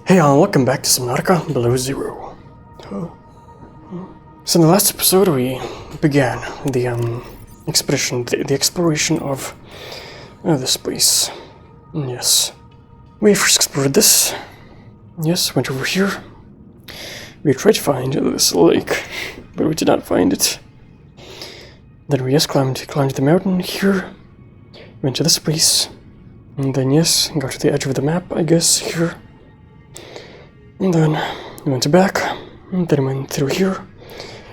Hey all, welcome back to Subnautica Below Zero. So in the last episode we began the expedition, the exploration of this place. Yes. We first explored this. Yes, went over here. We tried to find this lake, but we did not find it. Then we just climbed the mountain here, went to this place, and then yes, got to the edge of the map, I guess, here. And then we went back, and then went through here.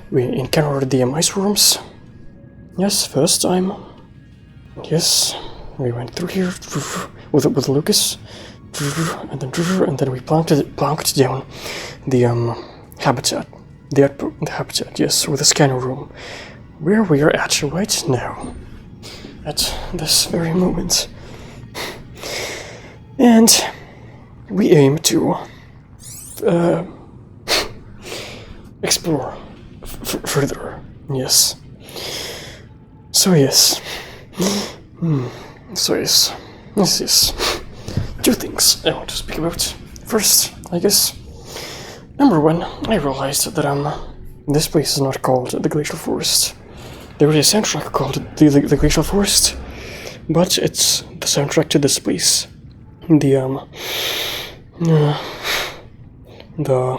We encountered the ice worms. Yes, first time. Yes, we went through here with Lucas, and then we plonked down the habitat. The habitat, yes, with the scanner room, where we are at right now, at this very moment. And we aim to explore further. Yes. So yes. This is two things I want to speak about. First, I guess, number one, I realized that this place is not called the Glacial Forest. There is a soundtrack called the Glacial Forest, but it's the soundtrack to this place. The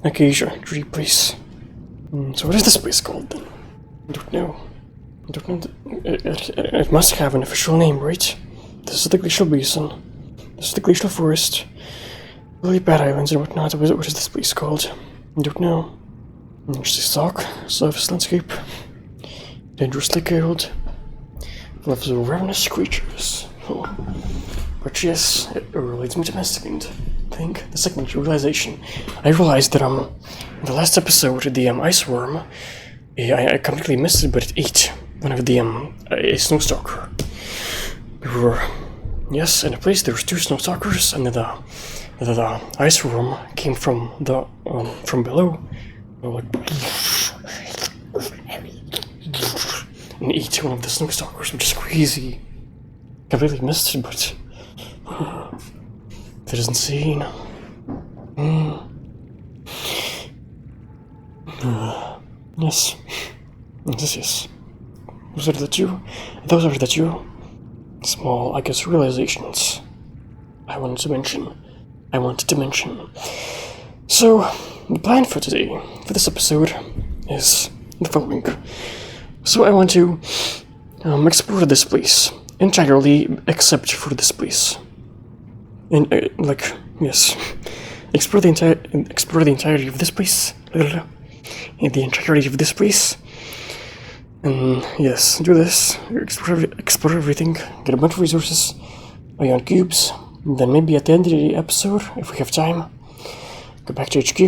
Acacia tree place. So what is this place called then? I don't know. It must have an official name, right? This is the Glacial Basin. This is the Glacial Forest. Really bad islands and whatnot. What is this place called? I don't know. There's the surface landscape. Dangerously cold. Loves of ravenous creatures. Oh. But yes, it leads me to my second thing. The second realization. I realized that in the last episode, the ice worm, I completely missed it, but it ate one of the a snowstalker. We were, yes, in a place there was two snowstalkers, and then the ice worm came from below, and ate one of the snowstalkers, which is crazy. Completely missed it, but that is insane. Yes. Yes. Those are the two small, I guess, realizations I wanted to mention. So, the plan for today, for this episode, is the following. So I want to explore this place entirely, except for this place. And yes, explore the entirety of this place. And the entirety of this place. And yes, do this. Explore everything. Get a bunch of resources. Ion cubes. And then maybe at the end of the episode, if we have time, go back to HQ,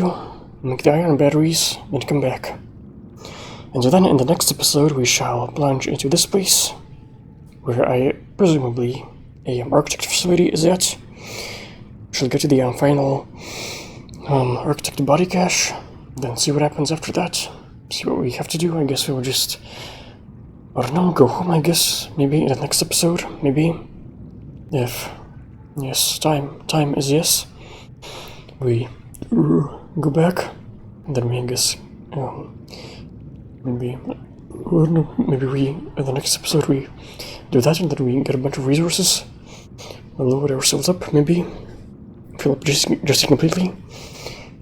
make the iron batteries, and come back. And so then in the next episode, we shall plunge into this place, where presumably a architect facility is at. We shall get to the final architect body cache. Then see what happens after that. See what we have to do. I guess we will just, I don't know, go home, I guess. Maybe in the next episode. Maybe. If, yes, time is yes. We go back. And then we, I guess, maybe, I don't know, maybe we, in the next episode we do that and then we get a bunch of resources. We'll load ourselves up, maybe. Fill up just completely.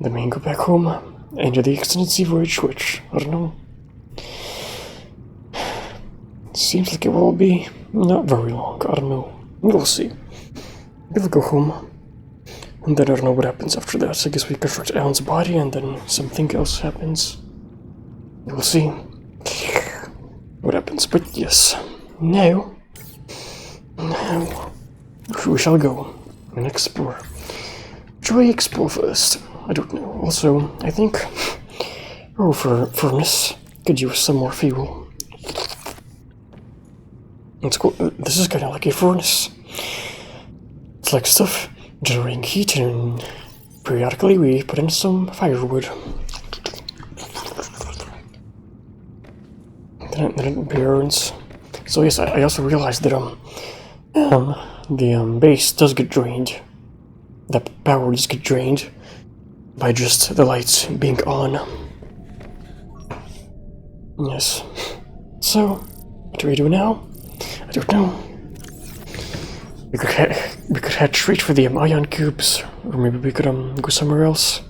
Then we can go back home. Into the extended sea voyage, which, I don't know, seems like it will be not very long, I don't know, we'll see. Maybe we'll go home, and then I don't know what happens after that. I guess we construct Alan's body, and then something else happens. We'll see what happens, but yes, now we shall go and explore. Shall we explore first? I don't know. Also, I think our furnace could use some more fuel. It's cool. This is kind of like a furnace. It's like stuff generating heat, and periodically we put in some firewood. Then it burns. So yes, I also realized that the base does get drained that power just get drained by just the lights being on. Yes. So, what do we do now? I don't know. We could head straight for the ion cubes, or maybe we could go somewhere else.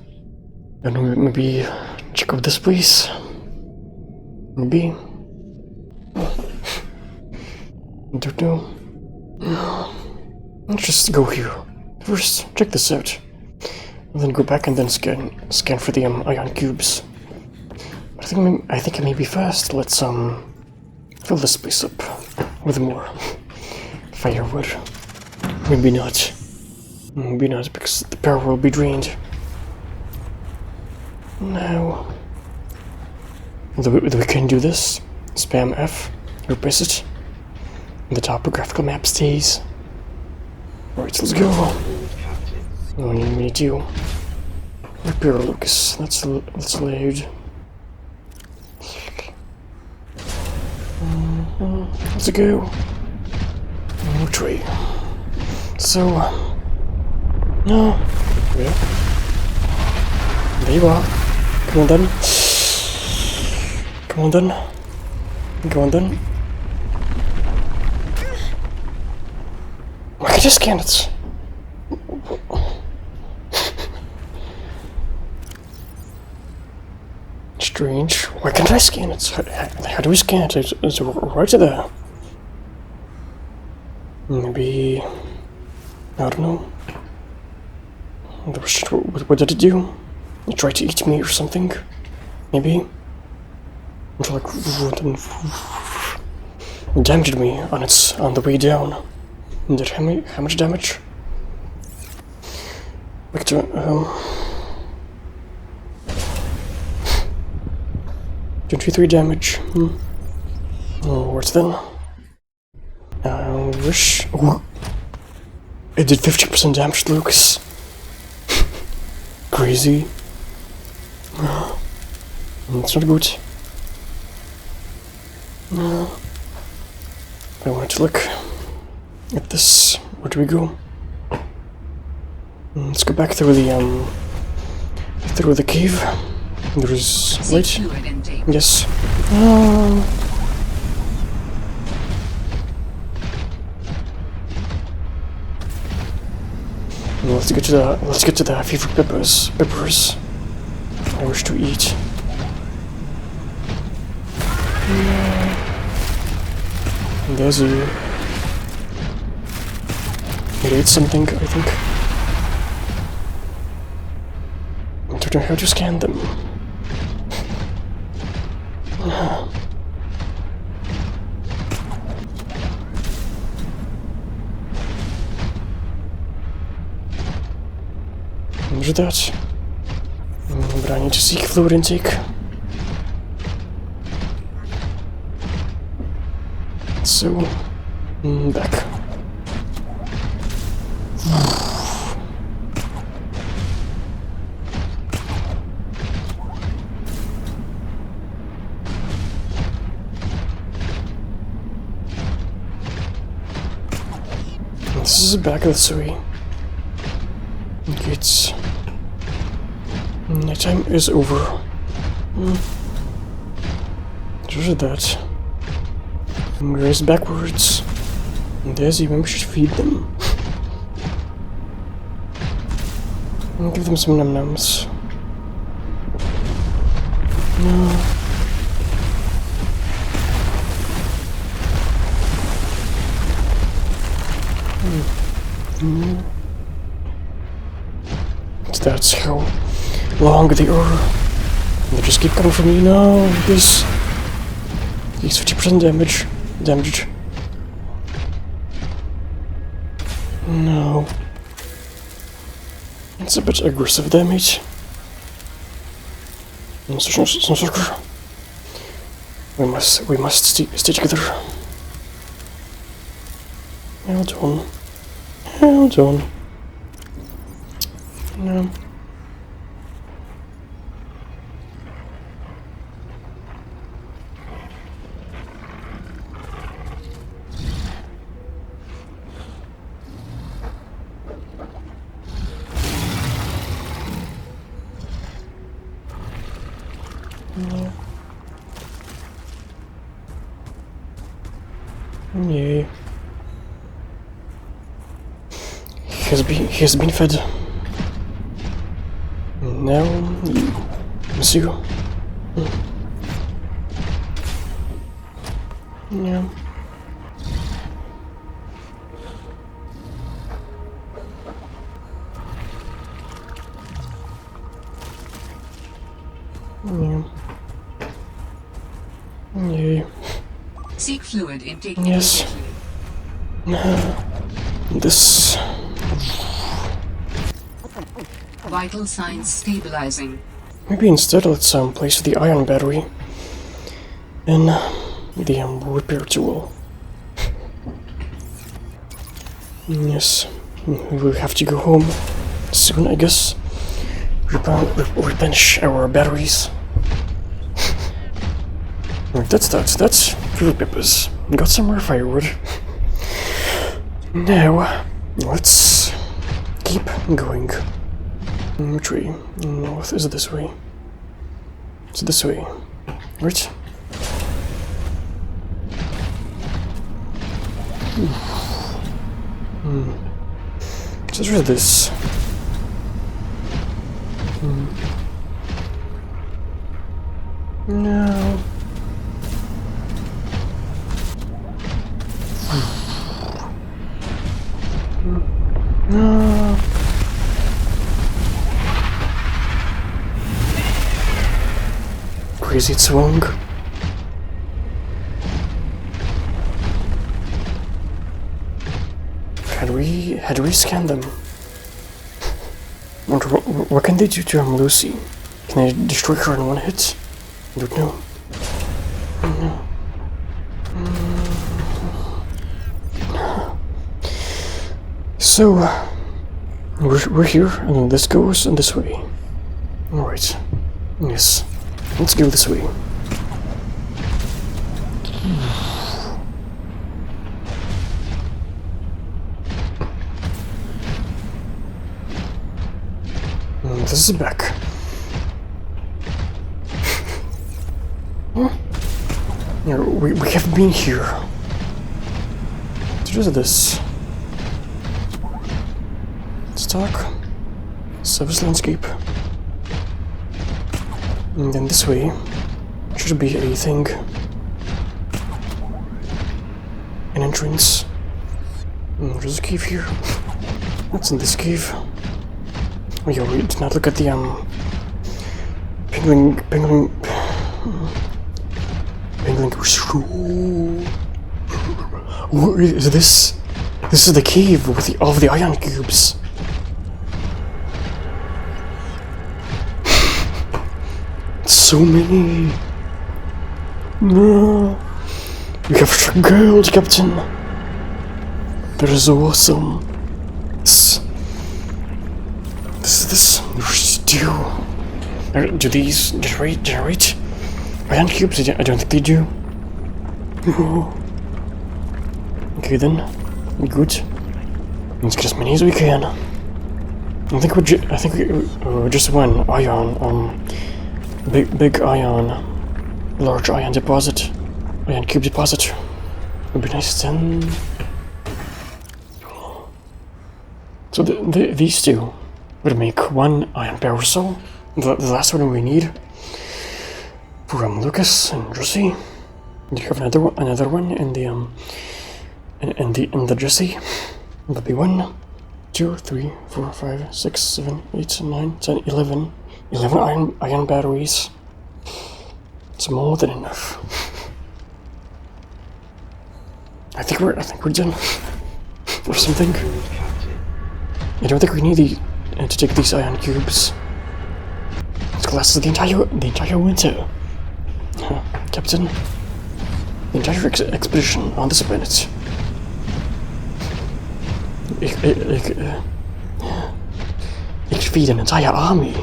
And maybe check out this place. Maybe. I don't know. Let's just go here. First, check this out. And then go back and then scan for the ion cubes. But I think it may be fast. Let's fill this place up with more firewood. Maybe not. Maybe not, because the power will be drained. Now, we can do this. Spam F, replace it. And the topographical map stays. Alright, let's go. Oh, me too. Repair Lucas. That's loud. Let's go. Which way? So, no. Yeah. There you are. Come on then. Come on then. Go on then. Why can't I scan it? Strange. Why can't I scan it? How do we scan it? It's right there. Maybe... I don't know. What did it do? It tried to eat me or something? Maybe? It like... damaged me on the way down. And did how much damage? Back to... 23 damage. Oh, where's then? I wish... Ooh. It did 50% damage to Lucas. Crazy. That's not good. I wanted to look at this. Where do we go? Let's go back through the cave. There's light. Yes. Let's get to the favorite peppers. I wish to eat. And there's a... It ate something, I think. I don't know how to scan them. Measure that. But I need to seek fluid intake. So, back. This is the back of the Sui. It's... Nighttime is over. Just that. Graze backwards. And there's even we should feed them. And give them some num-nums. No. That's how long they are. They just keep coming for me. No, he's 50% damage. No. It's a bit aggressive damage. We must stay together. Hold on. No. Yeah. Yeah. He has been fed. Now you, monsieur. Yeah. Yeah. Yeah. Seek fluid intake. Yes. This. Vital signs stabilizing. Maybe instead let's place the ion battery in the repair tool. Yes. We'll have to go home soon, I guess. Replenish our batteries. Right, that's fuel peppers. Got some more firewood. Now, let's keep going. Which way? North? Is it this way? It's this way. Right? So there's this. No. No. Crazy, it's wrong. Had we scanned them? What can they do to Lucy? Can they destroy her in one hit? I don't know. So, we're here, and this goes in this way. Alright. Yes. Let's go this way. This is back. Yeah, we have been here. So just this. Let's talk. Service landscape. And then this way should be a thing. An entrance. There's a cave here. What's in this cave? Oh yeah, we did not look at the penguin what is this? This is the cave with all of the ion cubes. So many. No. We have struggled, Captain. That is awesome. This do these generate ion cubes? I don't think they do. Okay then, good. Let's get as many as we can. I think we just one ion, big ion, large ion deposit, ion cube deposit. Would be nice then. So these two would make one ion power cell. The last one we need for Lucas and Jesse. You have another one in the in the Jesse. That'll be 1, 2, 3, 4, 5, 6, 7, 8, 9, 10, 11. 11 ion batteries. It's more than enough. I think we're done. Or something. I don't think we need to take these ion cubes. It lasts the entire winter. Captain. The entire expedition on this planet. Ik feed an entire army.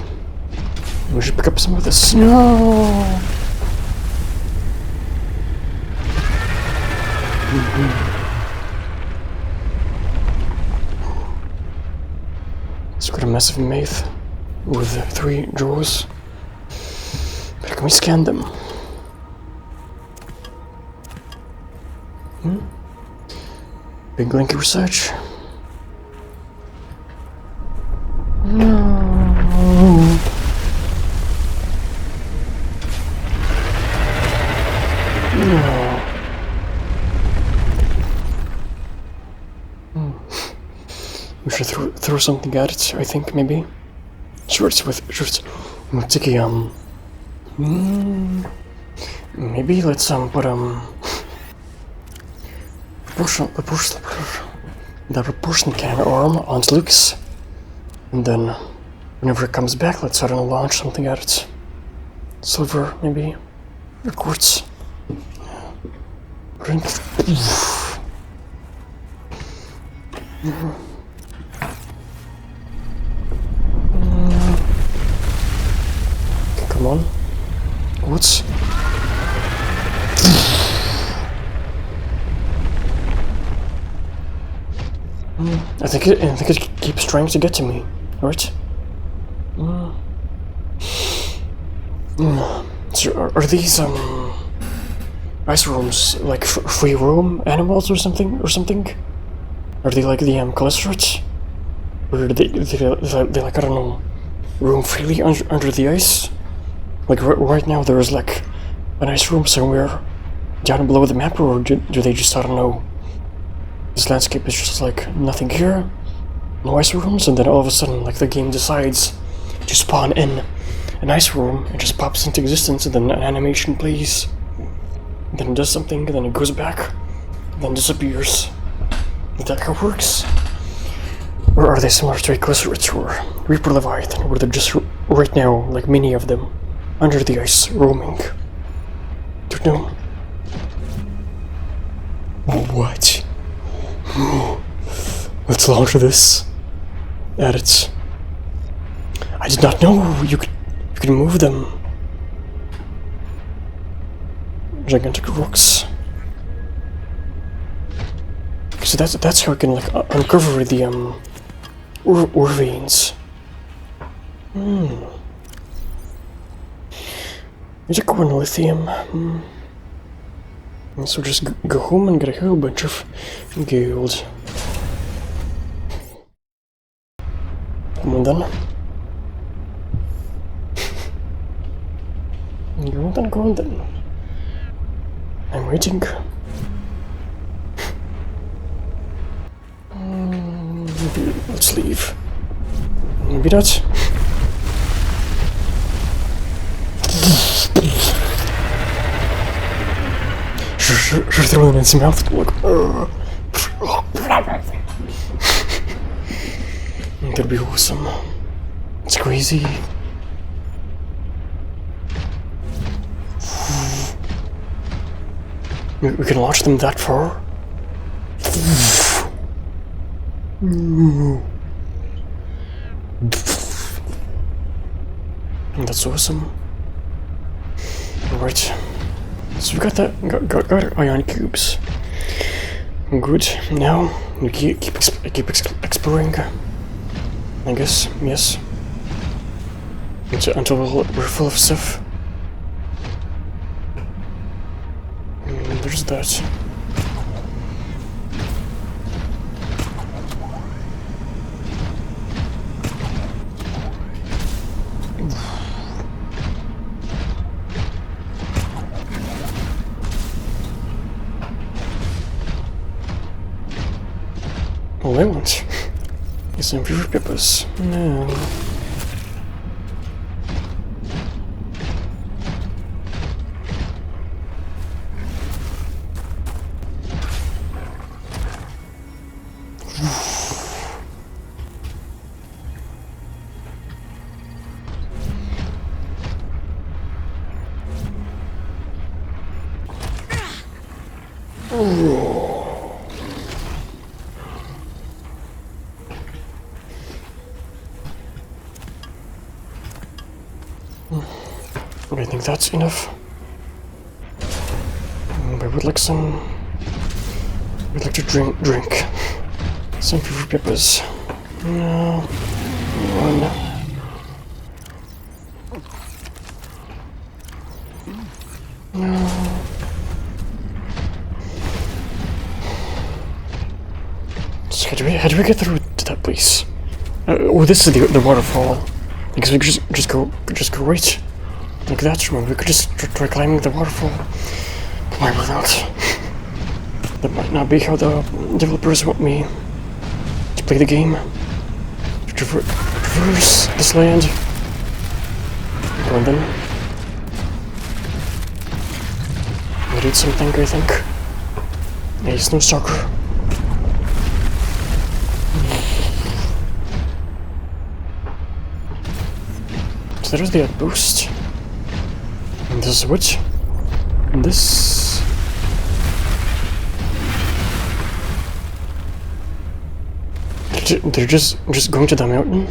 We should pick up some of the snow. So we've got a massive maze with 3 drawers. Can we scan them? Big link research. No. We should throw something at it, I think, maybe. Shorts. Maybe let's put the propulsion can arm onto Lucas, and then whenever it comes back, let's suddenly launch something at it. Silver, maybe, or quartz. Come on, quartz. I think it keeps trying to get to me, right? So are these ice rooms like free roam animals or something? Are they like the cholesterol? Or are they like, I don't know, roam freely under the ice? Like right now there is like an ice room somewhere down below the map, or do they just, I don't know, this landscape is just like nothing here, no ice rooms, and then all of a sudden like the game decides to spawn in an ice room, it just pops into existence, and then an animation plays, and then it does something, and then it goes back, and then disappears. Is that how it works? Or are they similar to Eclipse or Reaper Leviathan, where they're just right now, like many of them, under the ice, roaming? Don't know. What? Let's launch this at it. I did not know you could move them. Gigantic rocks. So that's how I can like uncover the ore veins. Unicorn lithium. So just go home and get a whole bunch of gold. Come on then. Go on then. I'm waiting. Let's leave. Maybe not. Should throw them in his mouth. That'd be awesome. It's crazy. We can launch them that far? That's awesome. Alright. So we got our ion cubes. Good. Now we keep exploring. I guess, yes. Until we're full of stuff. There's that. All I want is some fever peppers. No. I think that's enough. I would like some. I'd like to drink some fever peppers. No, one. No. So how do we get through to that place? Oh, this is the waterfall. Because we could just go right like that. Remember, we could just try climbing the waterfall. But why would not? That might not be how the developers want me to play the game. To traverse this land. And then we did something, I think. A snow stalker. So there's the outpost. And this is what? And this. They're just going to the mountain.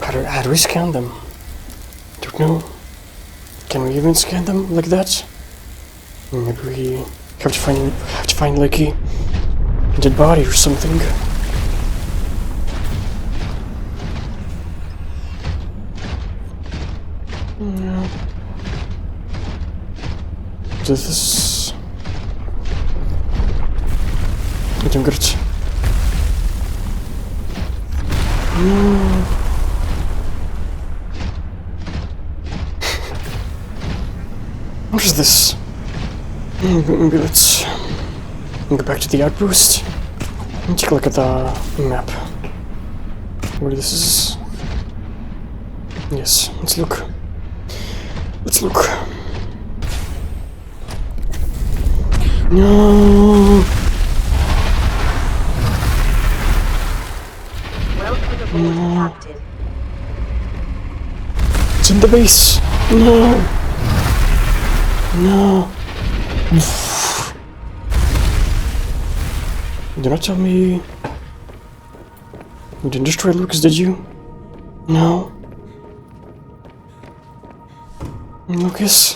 How do we scan them? Don't know. Can we even scan them like that? Maybe we have to find like a dead body or something. Yeah. This is... I don't get it. No. What is this? Maybe let's go back to the outpost and take a look at the map. Where this is. Yes, let's look. Let's look. No. Welcome aboard, Captain. It's in the base. No. No. Do not tell me you didn't destroy Lucas, did you? No. Lucas?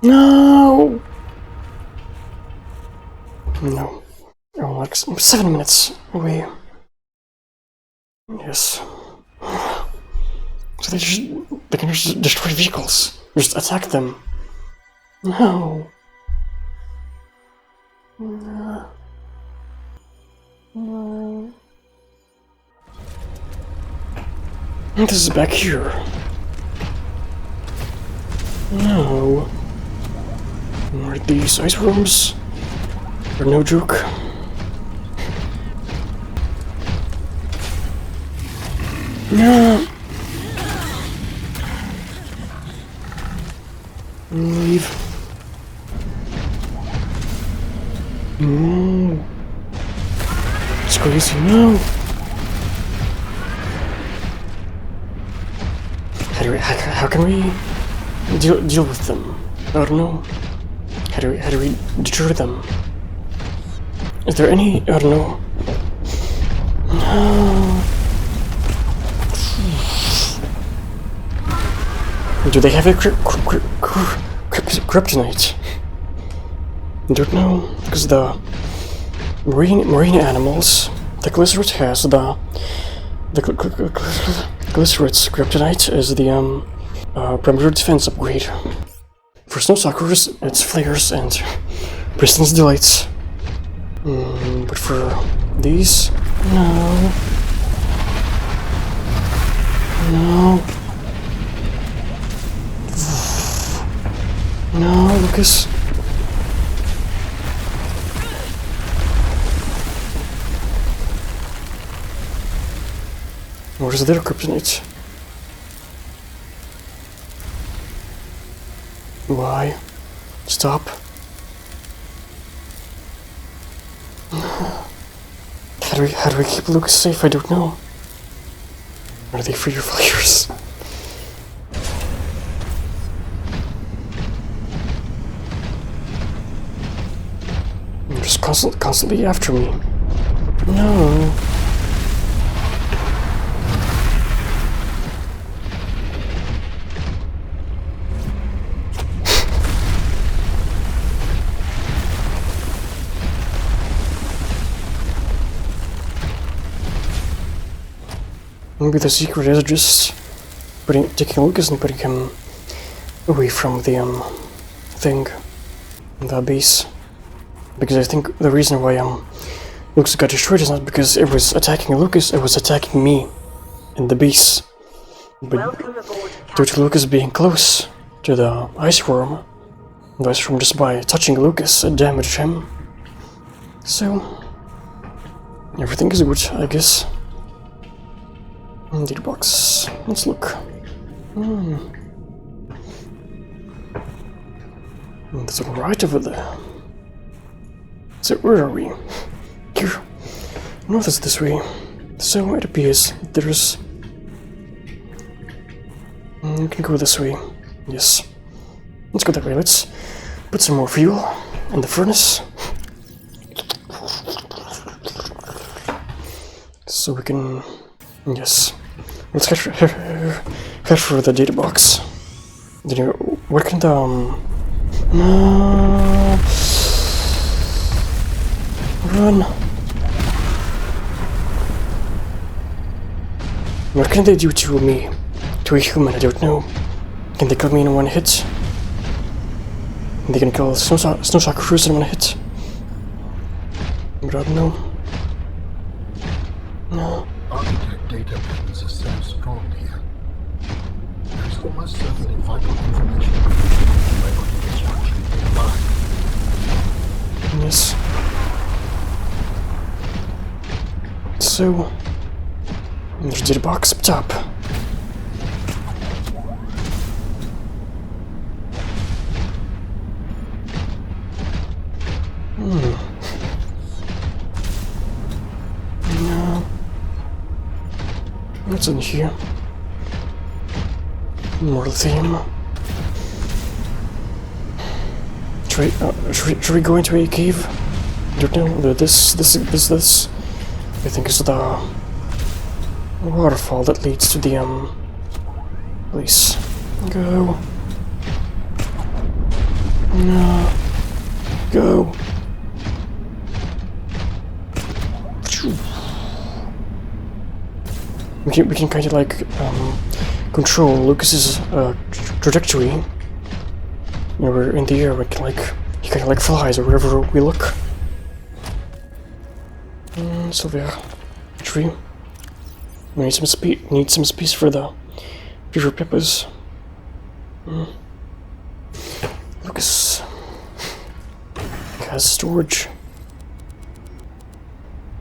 No! No. Oh, like 7 minutes away. Yes. So they can just destroy vehicles. Just attack them. No. No. No. This is back here. No. Are these ice rooms? Are no joke. No. Leave. No. It's crazy. No. How can we deal with them? I don't know. How do we deter them? Is there any? I don't know. No. Do they have a kryptonite? I don't know, because the marine animals, the glycerate has the glycerate's kryptonite is the perimeter defense upgrade. For snow suckers, it's flares and Preston's delights. But for these, no. No. No, Lucas. Where's their kryptonite? Why? Stop. How do we keep Lucas safe? I don't know. Are they for your flares? They're just constantly after me. No. Maybe the secret is just taking Lucas and putting him away from the thing, the base. Because I think the reason why Lucas got destroyed is not because it was attacking Lucas, it was attacking me in the base. But Welcome aboard, due to Lucas being close to the ice worm just by touching Lucas, it damaged him. So everything is good, I guess. Data box. Let's look. There's one right over there. So where are we? Here. North is this way. So it appears there's. We can go this way. Yes. Let's go that way. Let's put some more fuel in the furnace. So we can. Yes. Let's head for the data box. Where can the run? What can they do to me? To a human, I don't know. Can they kill me in one hit? They can kill Snowshock Cruise in one hit? But I don't know. No. Architect data patterns are so strong here. There's almost certainly vital information by architect structure nearby. Yes. So there's a data box up top. No. What's in here? More lithium. Should we go into a cave? I don't know. This. I think is the waterfall that leads to the place. Go. No. Go. We can kind of like control Lucas's trajectory. You know, we're in the air. We can he kind of like flies wherever we look. So there, tree. We need some speed. Need some space for the fever peppers. Lucas has storage.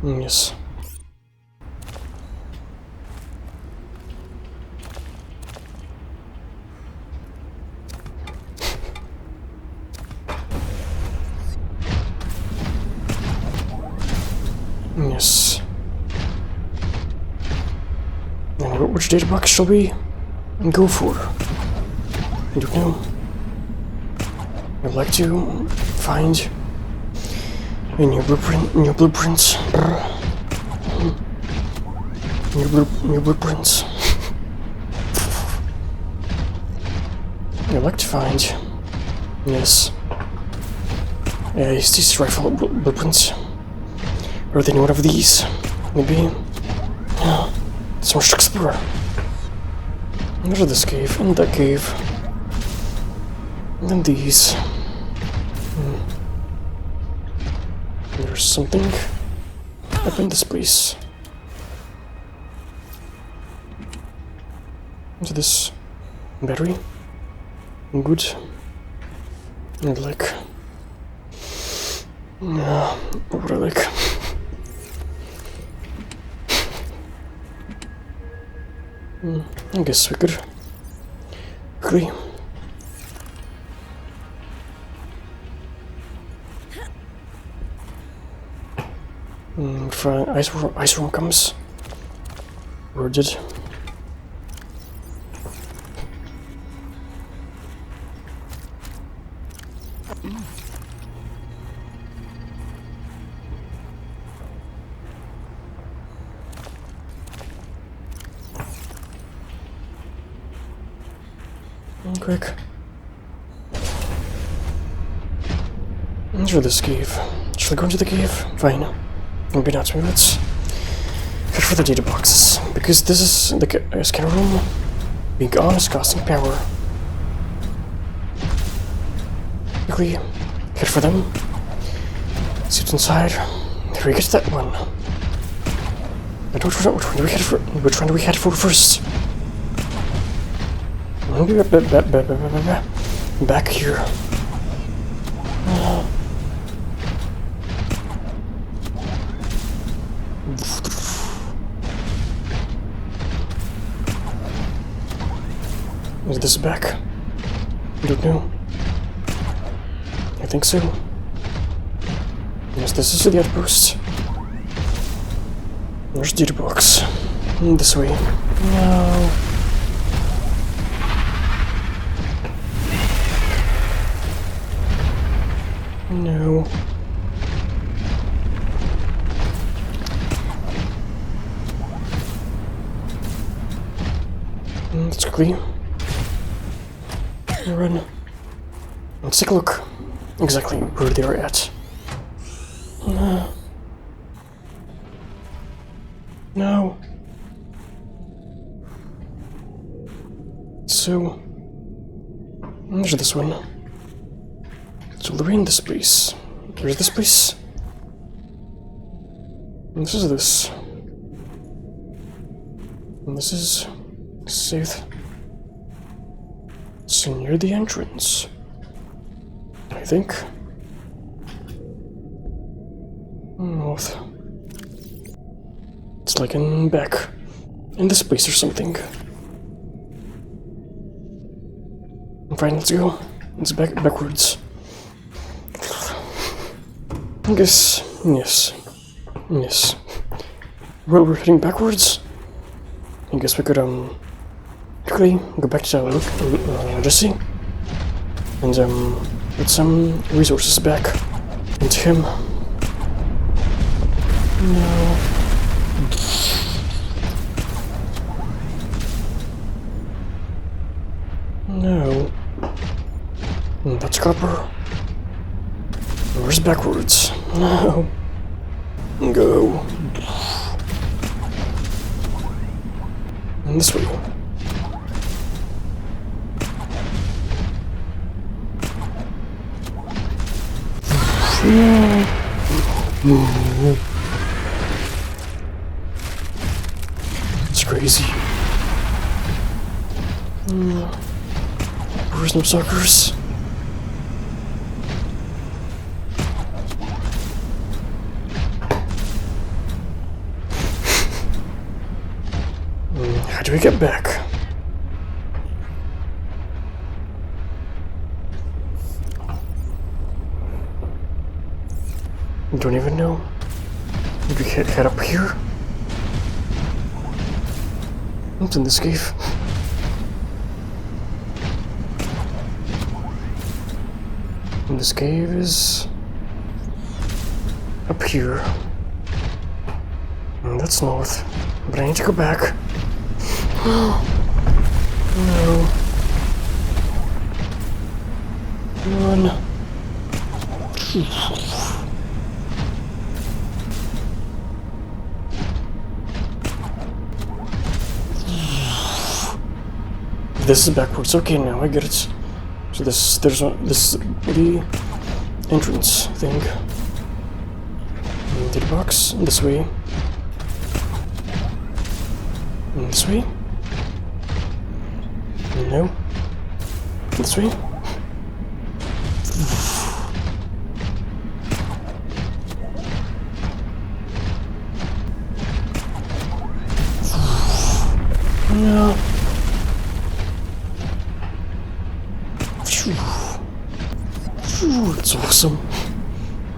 Yes. Yes. And which data box shall we go for? I don't know. I'd like to find a new blueprint. New blueprints. New blueprints. I'd like to find. Yes. These rifle blueprints. Or then one of these, maybe. So much to explore. There's this cave, and that cave. And then these. There's something up in this place. Is this battery? Good. And like. Yeah, what would I like? I guess we could quickly if ice room comes, or did quick. Enter this cave. Shall I go into the cave? Fine. Maybe not. Maybe let's head for the data boxes. Because this is the scanner room. Being on is costing power. Quickly, head for them. See what's inside. There we get that one. But which one do we head for? Which one do we head for first? Back here. Is this back? I don't know. I think so. Yes, this is the outpost. There's the box. This way. No. No. Let's quickly run. Let's take a look exactly where they are at. No. So, there's this one. So we're in this place. There's this place. And this is this. And this is safe. So near the entrance, I think. North. It's like in back in this place or something. Fine, let's go. It's backwards. I guess yes. Well, we're heading backwards. I guess we could quickly go back to Jesse and get some resources back into him. No. No. That's copper. Where's backwards? No. Go. And this way. It's crazy. Where's no suckers? How do we get back? Don't even know. Maybe head up here? What's in this cave? And this cave is up here. And that's north. But I need to go back. No. Run. This is backwards. Okay, now I get it. So this is the entrance thing. Into the box. This way. And this way. No. This way. No. It's awesome.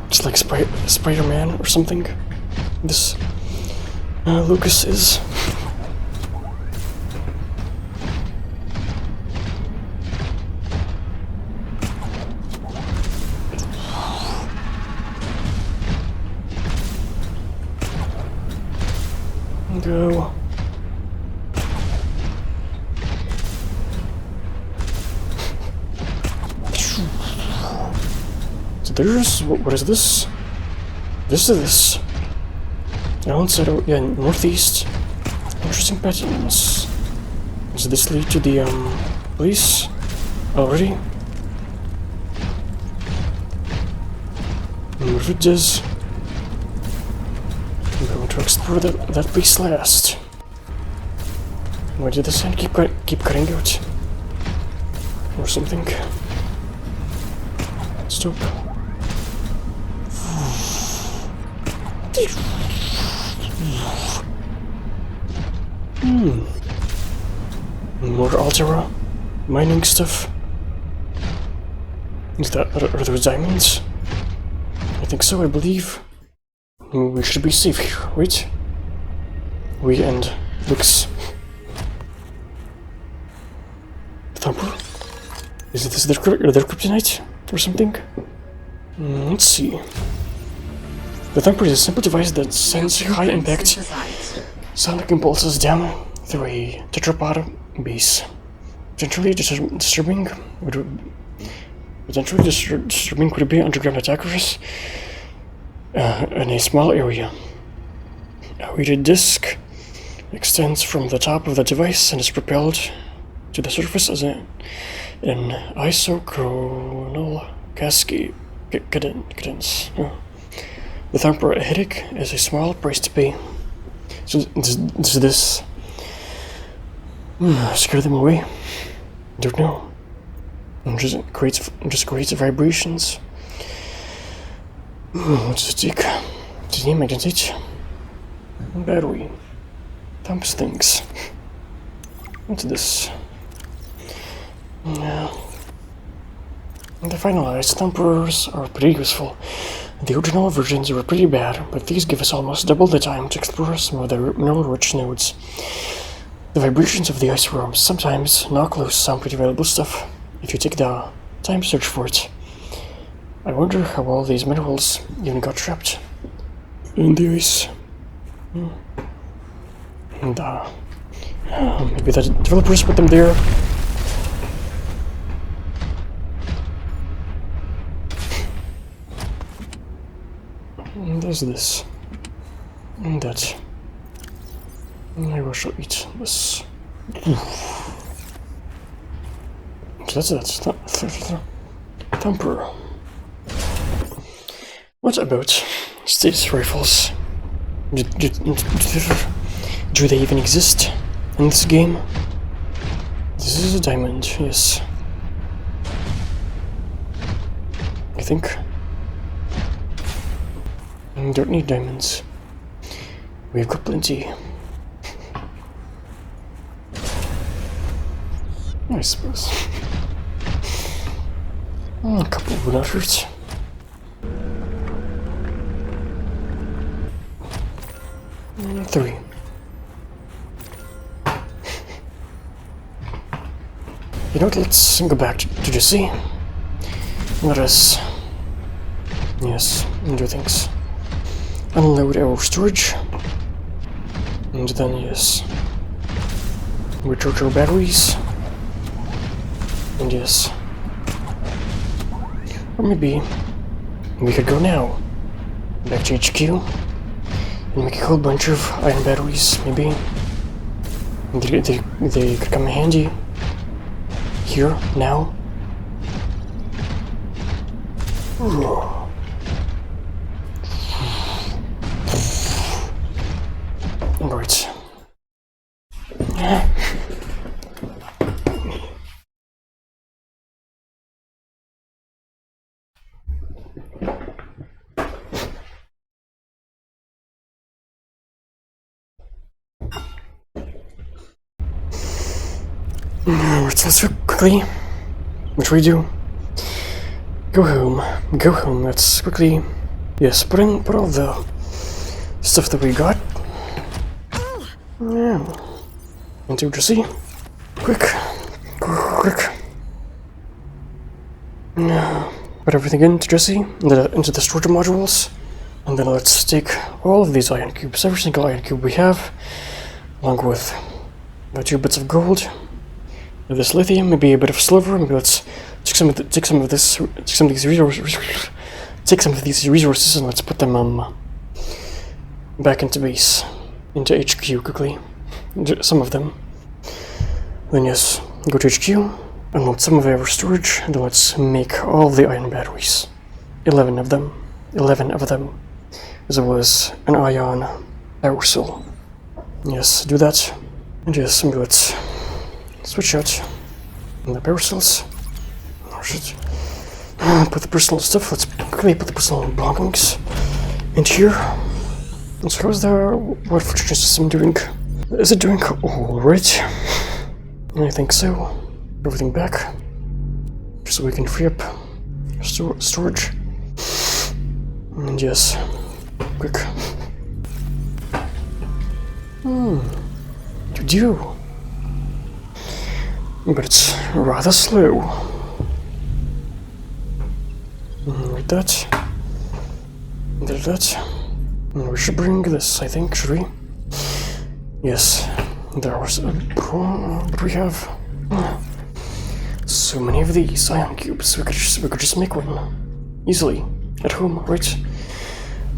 It's like Spider-Man or something. This Lucas is. Go. So there's what is this? This is this. Now inside, yeah, northeast. Interesting patterns. Does this lead to the police already? And if it does, I'm going to explore that place last. Why did the sand keep cutting out? Or something? Stop. More Altera mining stuff. Are those diamonds? I think so, I believe. We should be safe here, right? We and Lux. Thumper? Is this their kryptonite or something? Let's see. The Thumper is a simple device that sends high impact sonic impulses down through a tetrapod base, potentially disturbing would be underground attackers in a small area. A weighted disc extends from the top of the device and is propelled to the surface as an isochronal cascade cadence. The Thumper headache is a small price to pay. So does this scare them away? Don't know. Just creates vibrations. What does it take? Titanium magnetite? Battery. Thumps things. What's this? Yeah. The finalized Thumpers are pretty useful. The original versions were pretty bad, but these give us almost double the time to explore some of the mineral-rich nodes. The vibrations of the ice worms sometimes knock loose some pretty valuable stuff if you take the time to search for it. I wonder how all these minerals even got trapped in the ice. And maybe the developers put them there. And there's this. And that. I shall eat this. So that's Thumper. What about status rifles? Do they even exist in this game? This is a diamond, yes. I think. We don't need diamonds. We've got plenty. I suppose. A couple of nutters. And 3. You know what, let's go back to Jesse. Let us, yes, do things. Unload our storage. And then, yes, recharge our batteries. And yes. Or maybe we could go now. Back to HQ. And make a whole bunch of iron batteries, maybe. They could come in handy. Here, now. Alright. Let's do quickly. What should we do? Go home. Go home. Let's quickly, yes, put all the stuff that we got. Yeah. Into Jesse. Quick. Put everything into Jesse, into the storage modules, and then let's take all of these iron cubes, every single iron cube we have, along with the 2 bits of gold. This lithium, maybe a bit of silver. Maybe let's take some of these resources and let's put them back into base, into HQ quickly. some of them. Then yes, go to HQ, unload some of our storage, and let's make all the ion batteries. 11 of them. 11 of them. As well as an ion power cell. Yes, do that. And yes, maybe let's switch out the power cells. Put the personal stuff, let's quickly put the personal belongings into here. And so how's the water filtration system doing? Is it doing alright? I think so. Everything back. Just so we can free up storage. And yes, quick. You do. But it's rather slow. Like that. Did that. And we should bring this, I think, should we? Yes. There was a but we have so many of these ion cubes. We could just make one easily at home, right?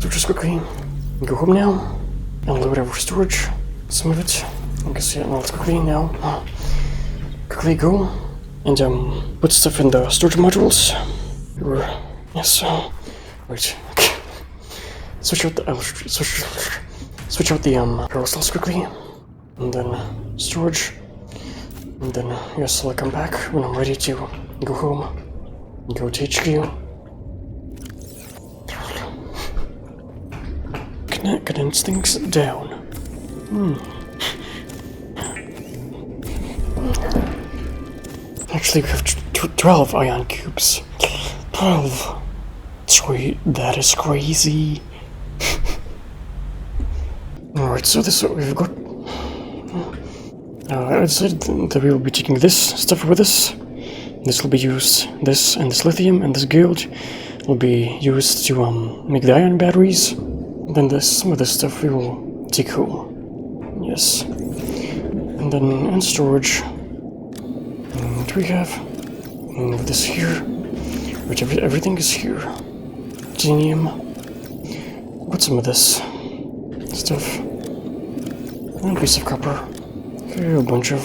So just quickly go home now and load our storage, some of it. I guess yeah. Let's quickly now quickly go and put stuff in the storage modules. Or yes, right. Switch out the switch out the power cells quickly. And then storage, and then yes, I'll come back when I'm ready to go home, go to HQ. Condense things down. Actually, we have 12 ion cubes. 12. Sweet, that is crazy. Alright, so this is what we've got. I decided that we will be taking this stuff with us. This will be used, this and this lithium and this gold will be used to make the ion batteries. Then some of this stuff we will take home. Yes. And then in storage, what do we have? Move this here. Which everything is here. Titanium. Put some of this stuff. One piece of copper. A bunch of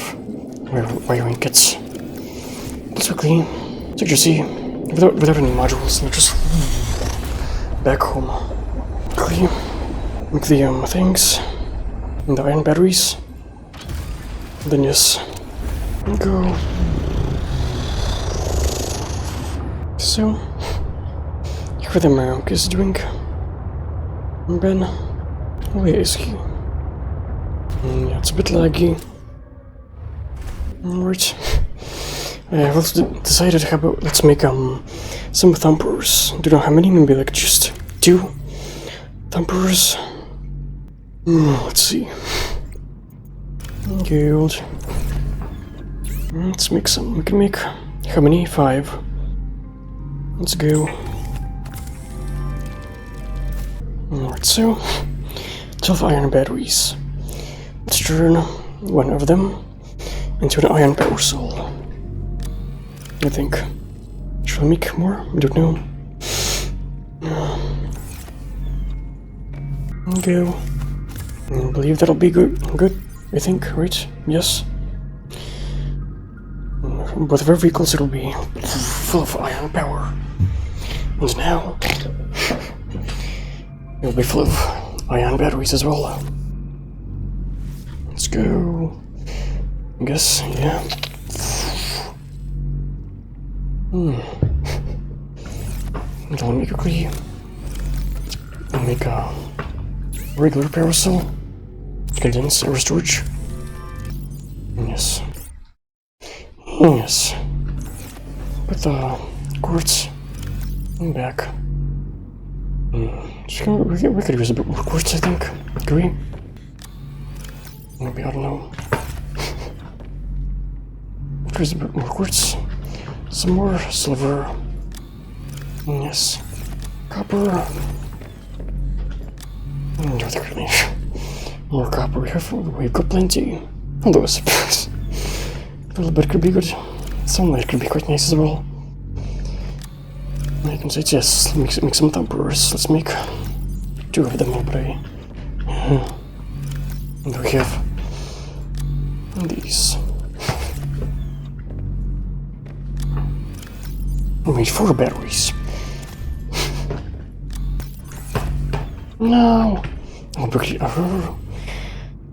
wiring kits. Let's quickly, so you see, without any modules, and just back home. Quickly make the things and the iron batteries. And then just go. So, how the Merrick is doing. Ben, where is he? Yeah, it's a bit laggy. Alright. I've also decided how about let's make some thumpers. Don't know how many, maybe like just 2 thumpers. Let's see. Gold. Let's make some. We can make how many? 5. Let's go. Alright, so 12 iron batteries. Let's turn one of them into an ion power cell. I think. Should I make more? I don't know. Go. I believe that'll be good. Good, I think, right? Yes. Both of our vehicles it'll be full of ion power. And now it'll be full of ion batteries as well. Let's go. I guess, yeah. Let me quickly make a regular power cell. Condense our storage. Yes. Yes. Put the quartz back. We could use a bit more quartz, I think. Agree? Maybe, I don't know. Use a bit more quartz. Some more silver. Yes. Copper. More copper. We've got plenty. Although I suppose a little bit could be good. Sunlight could be quite nice as well. I can say yes. Make some thumpers. Let's make 2 of them. But and we have these. We need 4 batteries. No! Oh,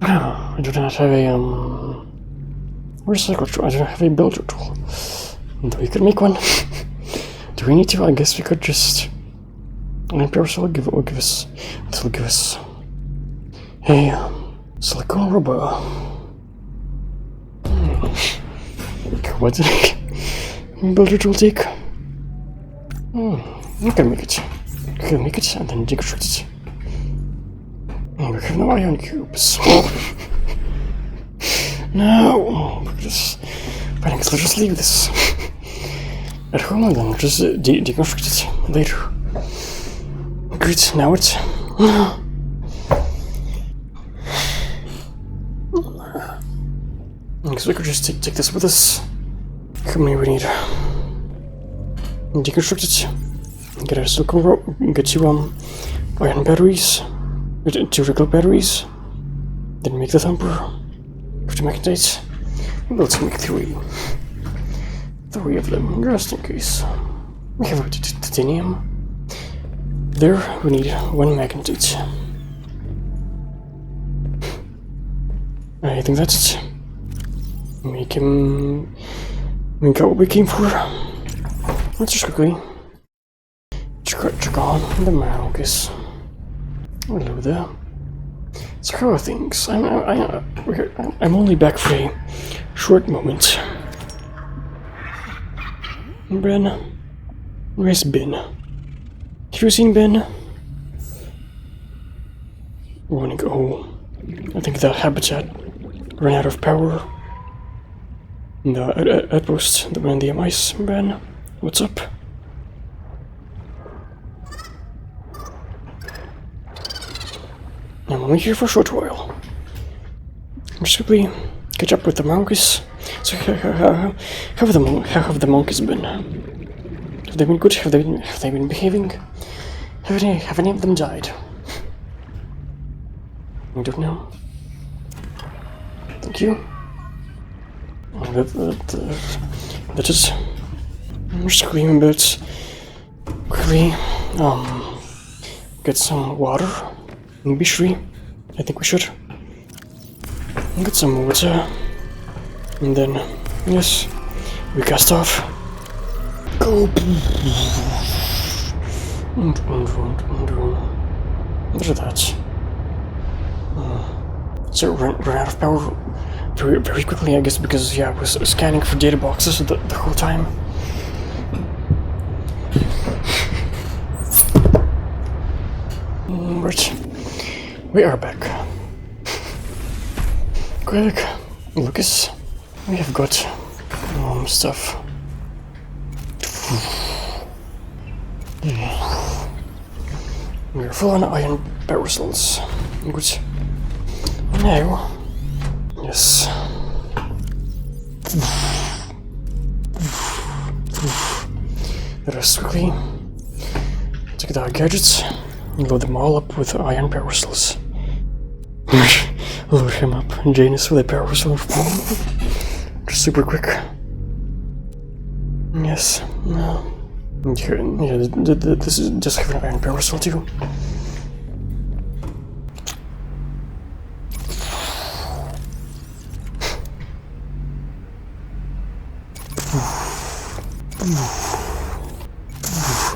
I do not have a recycle tool. I do not have a builder tool. Though we could make one. Do we need to? I guess we could just. And Parasol will give us. This will give us a silicone rubber. What did I builder tool take? You can make it. You can make it and then deconstruct it. Oh, we have no iron cubes. No! I think let's just leave this at home and then just deconstruct it later. Good, now it's. I guess we could just take this with us. How many we need? Deconstruct it. Get a silicone rope. Get 2 iron batteries. 2 regular batteries. Then make the thumper. 50 magnetites. Let's make 3. 3 of them, just in case. We have titanium. There, we need 1 magnetite. I think that's it. We got what we came for. Let's just quickly check on the Marcus. Hello there. So how are things? I'm only back for a short moment. Ben, where's Ben? Have you seen Ben? We wanna go. I think the habitat ran out of power. The outpost that went in the ice. Ben, what's up? I'm only here for a short while. Just quickly catch up with the monkeys. So how have the monkeys been? Have they been good? Have they been behaving? Have any of them died? I don't know. Thank you. That is. I'm just screaming about quickly. Get some water. Maybe Shri. I think we should. Get some water. And then, yes, we cast off. Go. Look at that. So it ran out of power very quickly, I guess, because, yeah, I was scanning for data boxes the whole time. Right. We are back. Quick, Lucas. We have got stuff. We're full on iron parasol. Good. Now, yes. Let us quickly take our gadgets and load them all up with iron parasols. Load him up and Janus with a parasol. Just super quick. Yes. No. Yeah, this is just having an iron parasol too.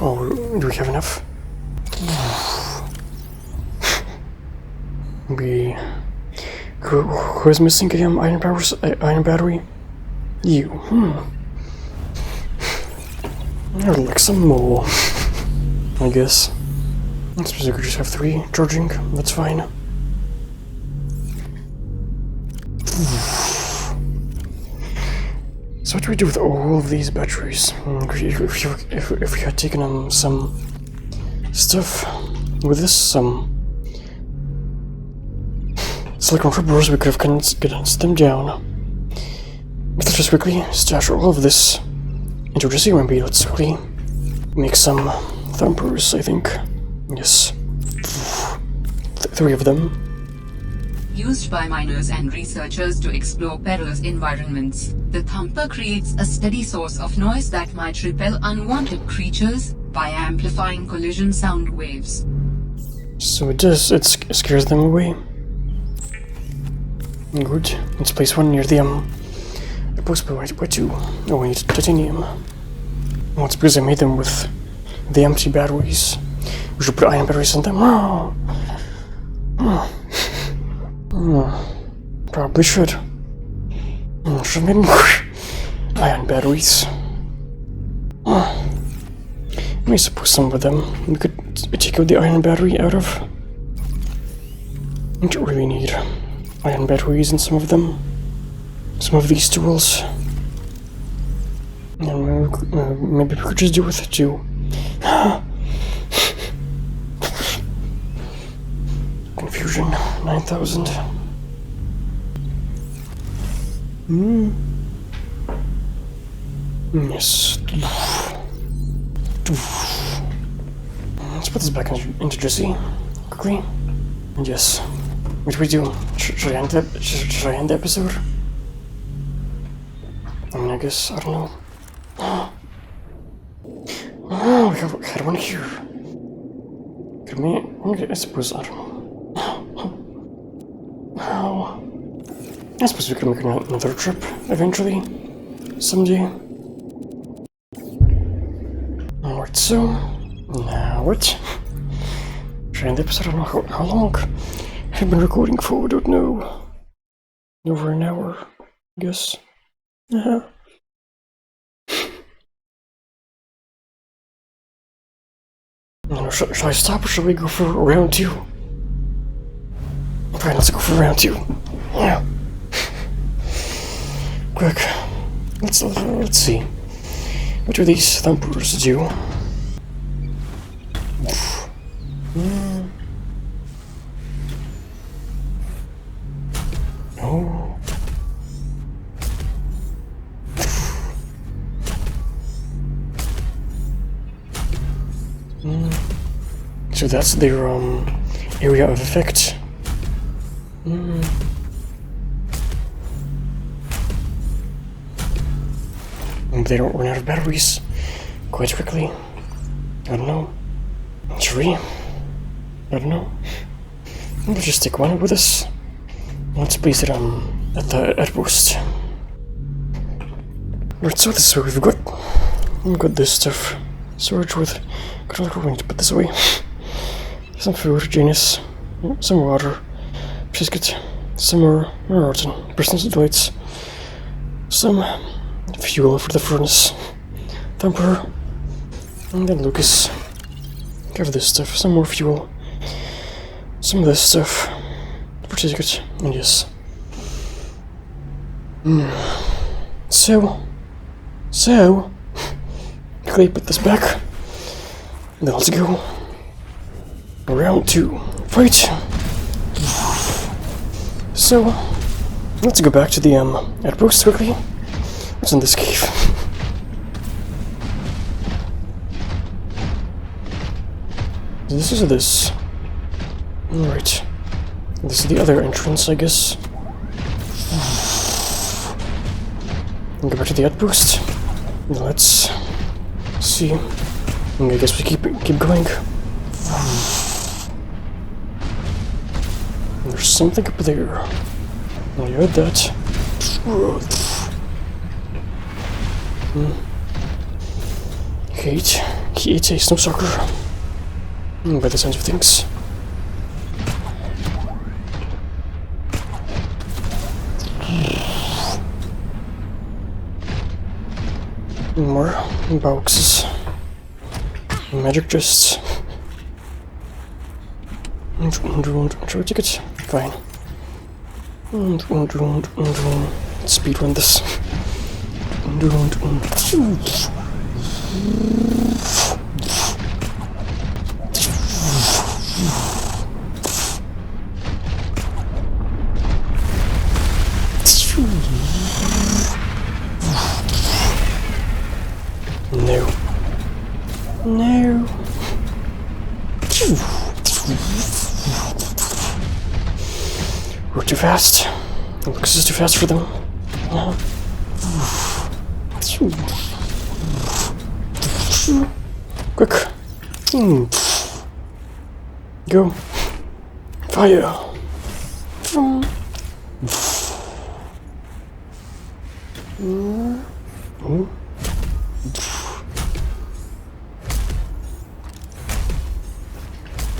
Oh, do we have enough? Who is missing a iron battery? You. I'd like some more, I guess. I suppose I could just have 3 charging, that's fine. So what do we do with all of these batteries? If we had taken some stuff with this, some silicone rubbers, we could have condensed them down. Let's just quickly stash all of this into the CMB. Let's quickly make some thumpers, I think. Yes. 3 of them. used by miners and researchers to explore perilous environments. The thumper creates a steady source of noise that might repel unwanted creatures by amplifying collision sound waves. So it does, it scares them away. Good. Let's place one near the post by 2. Oh, we need titanium. Well, it's because I made them with the empty batteries. We should put iron batteries in them. Probably should. Should have made iron batteries. I suppose some of them we could take out the iron battery out of. I don't really need iron batteries in some of them. Some of these tools. And maybe we could just do with it too. Confusion 9000. Yes. Let's put this back into Jesse quickly. And yes. What do we do? Should I end the episode? I mean, I guess, I don't know. Oh, we had one here. Could me? Okay, I suppose, I don't know. How? I suppose we could make another trip eventually. Someday. Alright, so. Now what? Should I end the episode? I don't know how long I've been recording for, I don't know. Over an hour, I guess. Should I stop or should we go for round 2? Fine, let's go for round 2. Yeah. Quick. Let's see. What do these thumpers do? Oh. So that's their area of effect. They don't run out of batteries quite quickly. I don't know. 3? I don't know. Let's just take one with us. Let's place it at the outpost. Right, so we've got this stuff. Storage with control. We're going to put this away. Some food, genius, some water, biscuit, some more rotten personal delights, some fuel for the furnace, thumper, and then Lucas. Cover this stuff, some more fuel, some of this stuff, for biscuit, and yes. So, quickly put this back, and then let's go. Round 2. Fight! So, let's go back to the outpost quickly. What's in this cave? This is this. Alright. This is the other entrance, I guess. And go back to the outpost. Let's see. I guess we keep going. There's something up there. Oh, you heard that? He ate a snow sucker. By the sounds of things. More boxes. Magic chests. Should ticket? Fine. Let's speedrun this. No. We're too fast. Lucas is too fast for them. Quick. Go. Fire.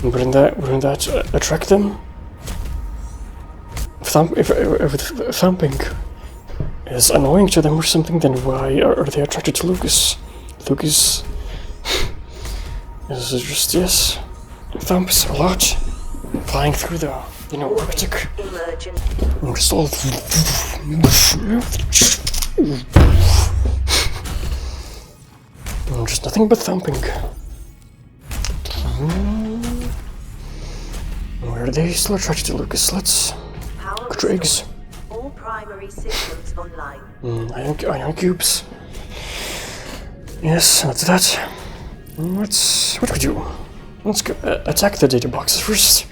Wouldn't that attract them? If thumping is annoying to them or something, then why are they attracted to Lucas? Lucas is just, yes, thumps a lot, flying through the, Arctic. Emergent. And just all just nothing but thumping. Where are they still attracted to Lucas? Let's Power go to eggs. All primary systems online. Ion cubes. Yes, that's that. What do we do? Let's go attack the data boxes first.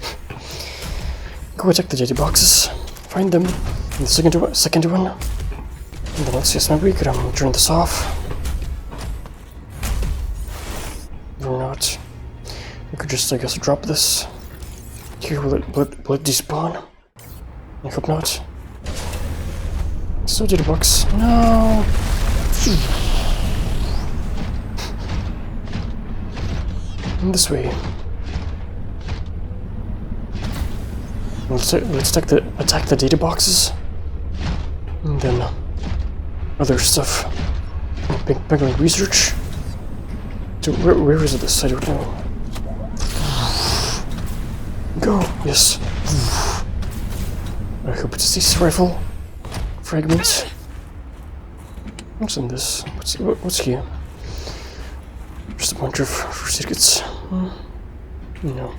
Go attack the data boxes. Find them. And the second one. And then let's see, maybe we could turn this off. Or not. We could just, I guess, drop this. Here, will it despawn? I hope not. So data box. No. And this way. Let's attack the data boxes, and then other stuff. Penguin research. So where is this? I don't know. Go. Yes. I hope it's this rifle fragments. What's in this? What's here? Just a bunch of circuits. No.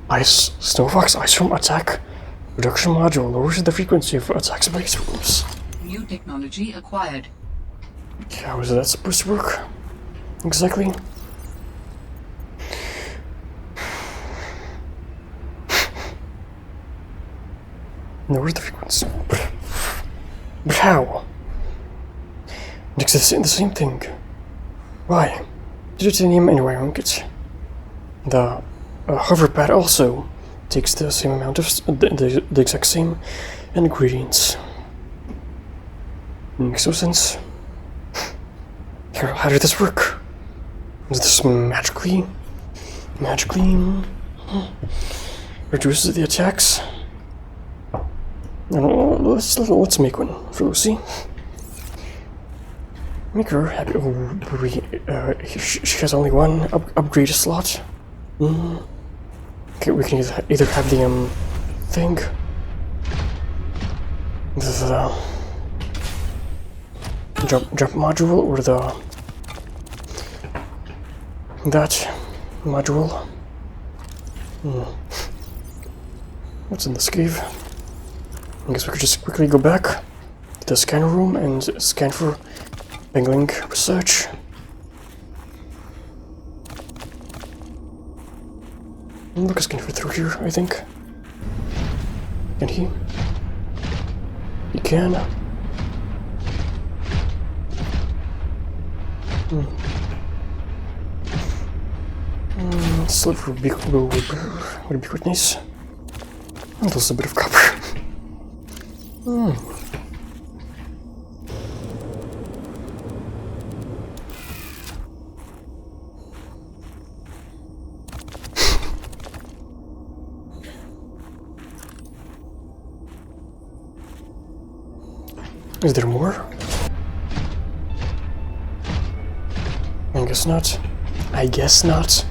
Ice Snowfox ice from attack reduction module lowers the frequency of attacks by rooms. New technology acquired. How is that supposed to work? Exactly. Lowers the frequency. But how? It's the same thing. Why? Titanium environment. The hover pad also takes the same amount of the exact same ingredients. Makes no sense. How did this work? Is this magically reduces the attacks? No, let's make one for Lucy. Make her happy. Oh, she has only one upgrade slot. Okay, we can either have the thing, the jump module, or that module. What's in this cave? I guess we could just quickly go back to the scanner room and scan for penguin research. Lucas can fit through here, I think. Can he? He can. Silver would be quite nice. And also a bit of copper. Is there more? I guess not. I guess not.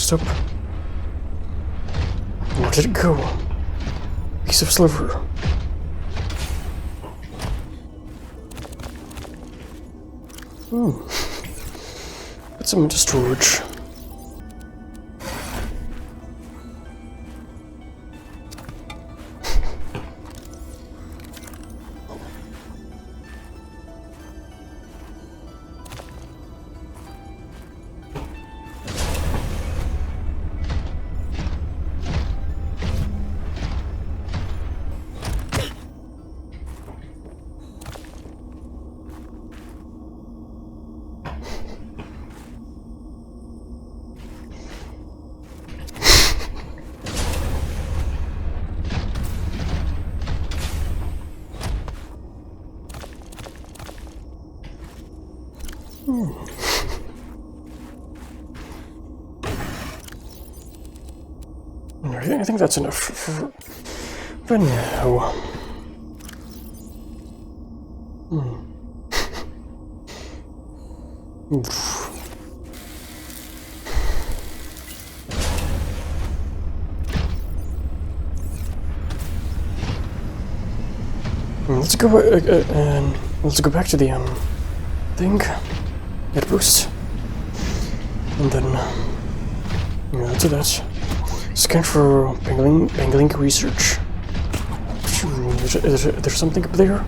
Stop. Where did it go? Piece of silver. Put some into storage. I think that's enough for now. Let's go back to the thing. Get boost, and then do that. Scan for Pangolin research. Is there something up there?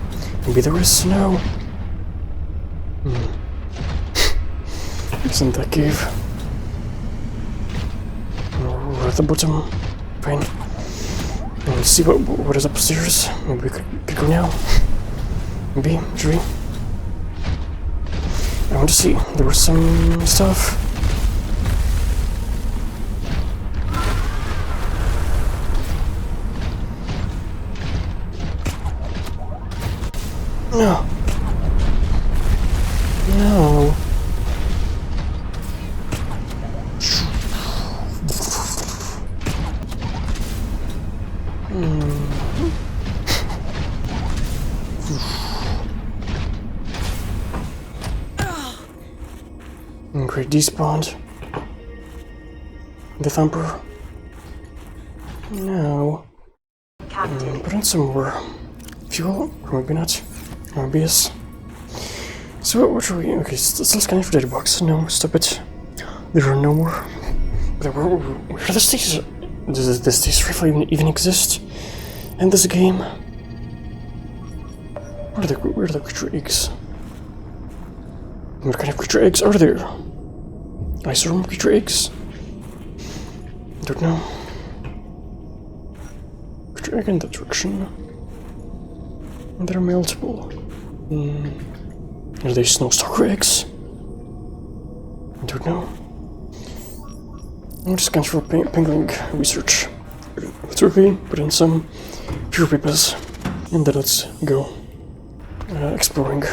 Maybe there is. No. Isn't that cave? We're at the bottom. Fine. Let's see what is upstairs. Maybe we could go now. Maybe. Should we? I want to see. There was some stuff. No. No. Great, despawned. The thumper. No. Put in some more fuel, or maybe not. Maybe yes. So what should we? Okay, still scanning for data box. No, stop it. There are no more. Where are the stages? Does this stage rifle even exist in this game? Where are the creature eggs? What kind of creature eggs are there? Ice room creature eggs? Don't know. Creature egg in that direction. And there are multiple. Are they snowstalker eggs? I don't know. I'm just going for penguin research. Let's repeat, put in some pure papers, and then let's go exploring.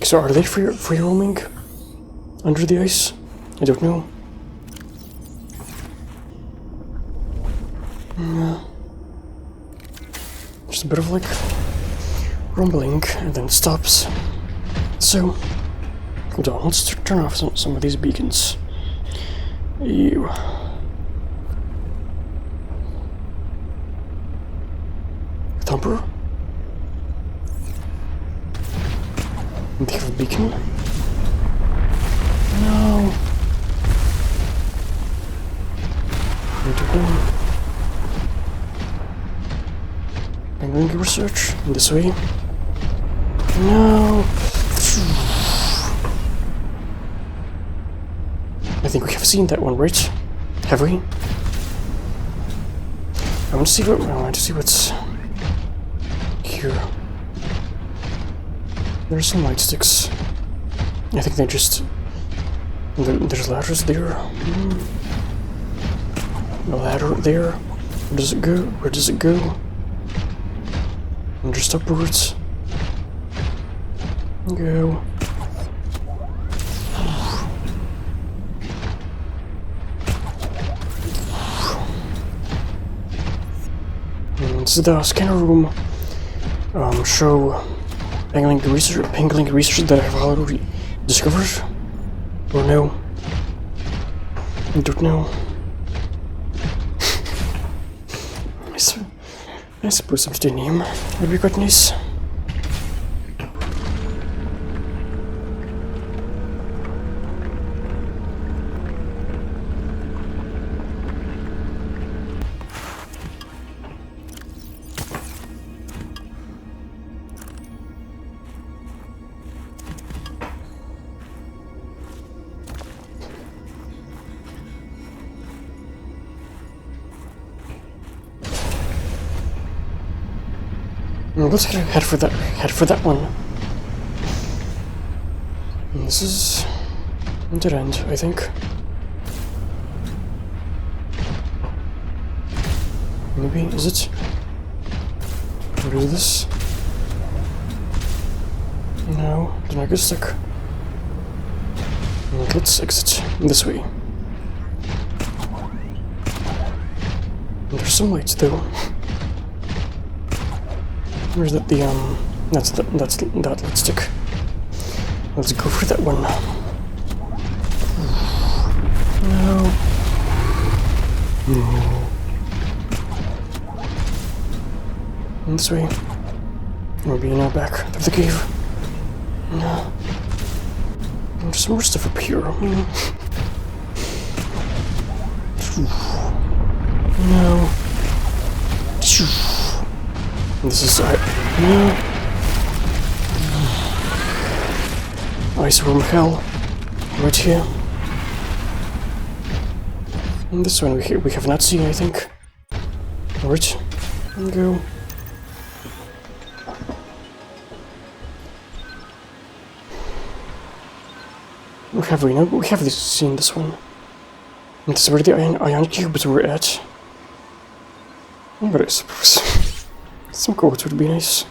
So are they free roaming under the ice? I don't know. Just a bit of like rumbling and then it stops. So hold on, let's turn off some of these beacons. Ew. Thumper? They have a beacon? No. I'm going to research this way. No. I think we have seen that one, right? Have we? I want to see what's here. There's some light sticks. I think they just... There's ladders there. A ladder there. Where does it go? Where does it go? And just upwards. Go. And it's the scanner room. Show pangling research that I've already discovered? Or no? I don't know. I suppose some titanium would be quite nice. Let's head for that one. And this is a dead end, I think. Maybe, is it? Do this? No, then I get stuck. And let's exit this way. And there's some lights though. Where's that? That's that light stick. Let's go for that one. No. And this way. Maybe now back through the cave. No. There's some more stuff up here. No. This is ice room hell right here. And this one we have not seen, I think. Alright, go. Have we? No, we have seen this one. And this is where the ion cubes were at. But I suppose some quotes would be nice.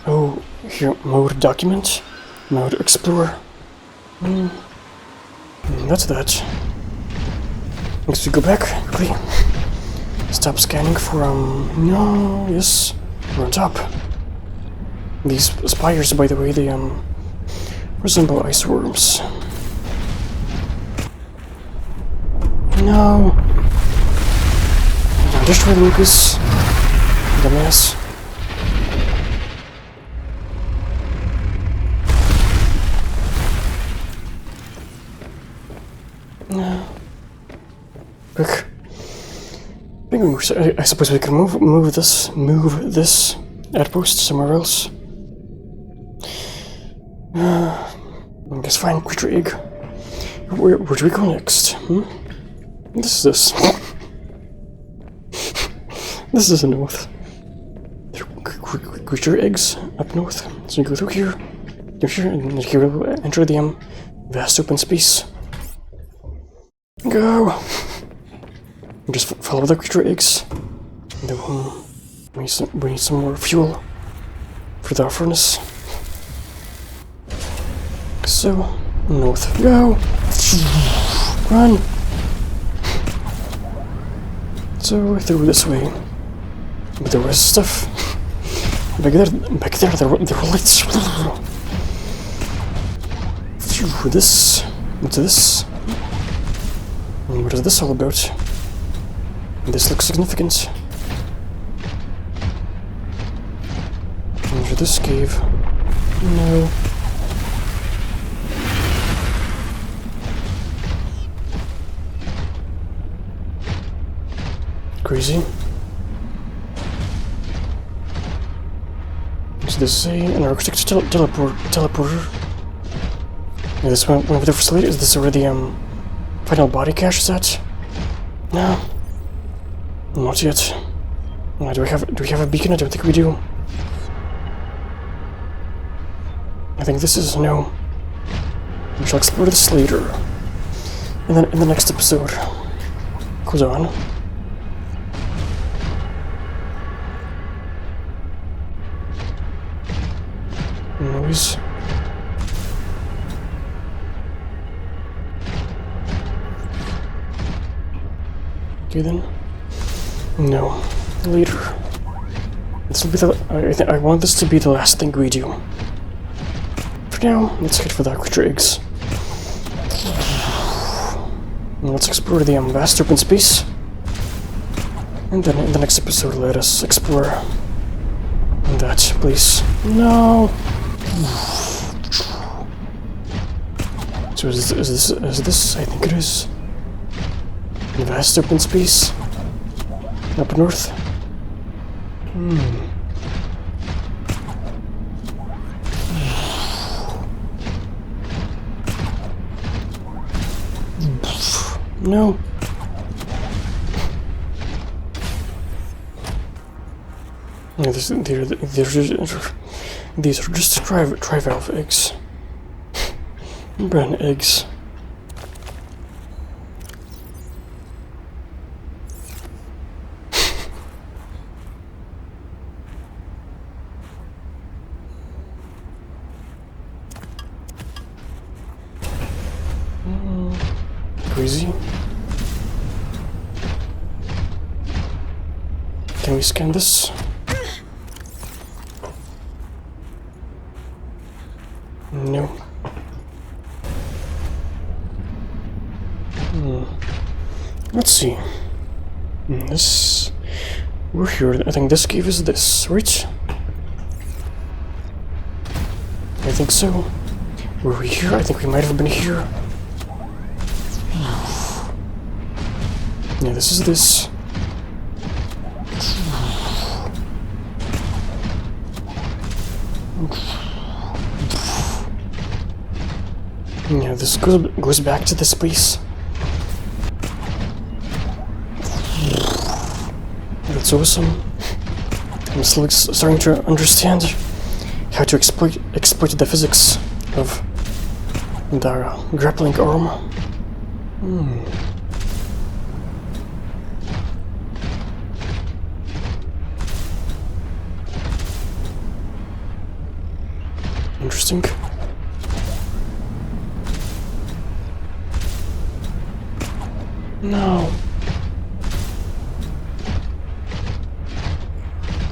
Oh, here, mode document, mode explorer. That's that. Next we go back quickly. Stop scanning for no, yes, we're on top. These spires, by the way, they resemble ice worms. No. Don't destroy Lucas. Dumbass. No. Quick. I suppose we can move this outpost somewhere else. I guess find creature egg. Where do we go next? This is this is the north. There are creature eggs up north. So you go through here, and here we'll enter the vast open space. Go. And just follow the creature eggs. And then we need some more fuel for the furnace. So north. Go. Run. So through this way. But there was stuff back there there were lights. This. What's this? And what is this all about? This looks significant. Enter this cave. No. Crazy. Does this say an architect teleporter? Is this one of the facilities? Is this where the final body cache is at? No. Not yet. Do we have a beacon? I don't think we do. I think this is no. We shall explore this later. And then in the next episode. Hold on. Noise. Okay then. No, later. This will be the. I want this to be the last thing we do. For now, let's head for the creature eggs. And let's explore the vast open space. And then in the next episode, let us explore that place. No. So is this? I think it is. Vast open space up north. No. Yeah, these are just trivalve eggs. Brown eggs. Crazy. Can we scan this? No. Let's see. This... We're here. I think this cave is this, right? I think so. Were we here? I think we might have been here. Yeah, this is this. Yeah, this goes back to this place. That's awesome. I'm still starting to understand how to exploit the physics of the grappling arm. Interesting. No.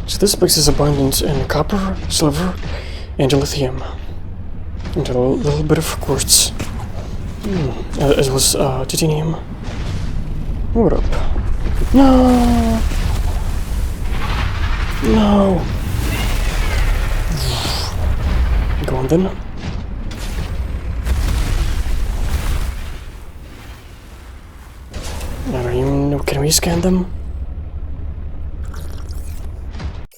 So this place is abundant in copper, silver, and lithium. And a little bit of quartz. As well as titanium. What up? No! No! Go on then. I don't even know, can we scan them?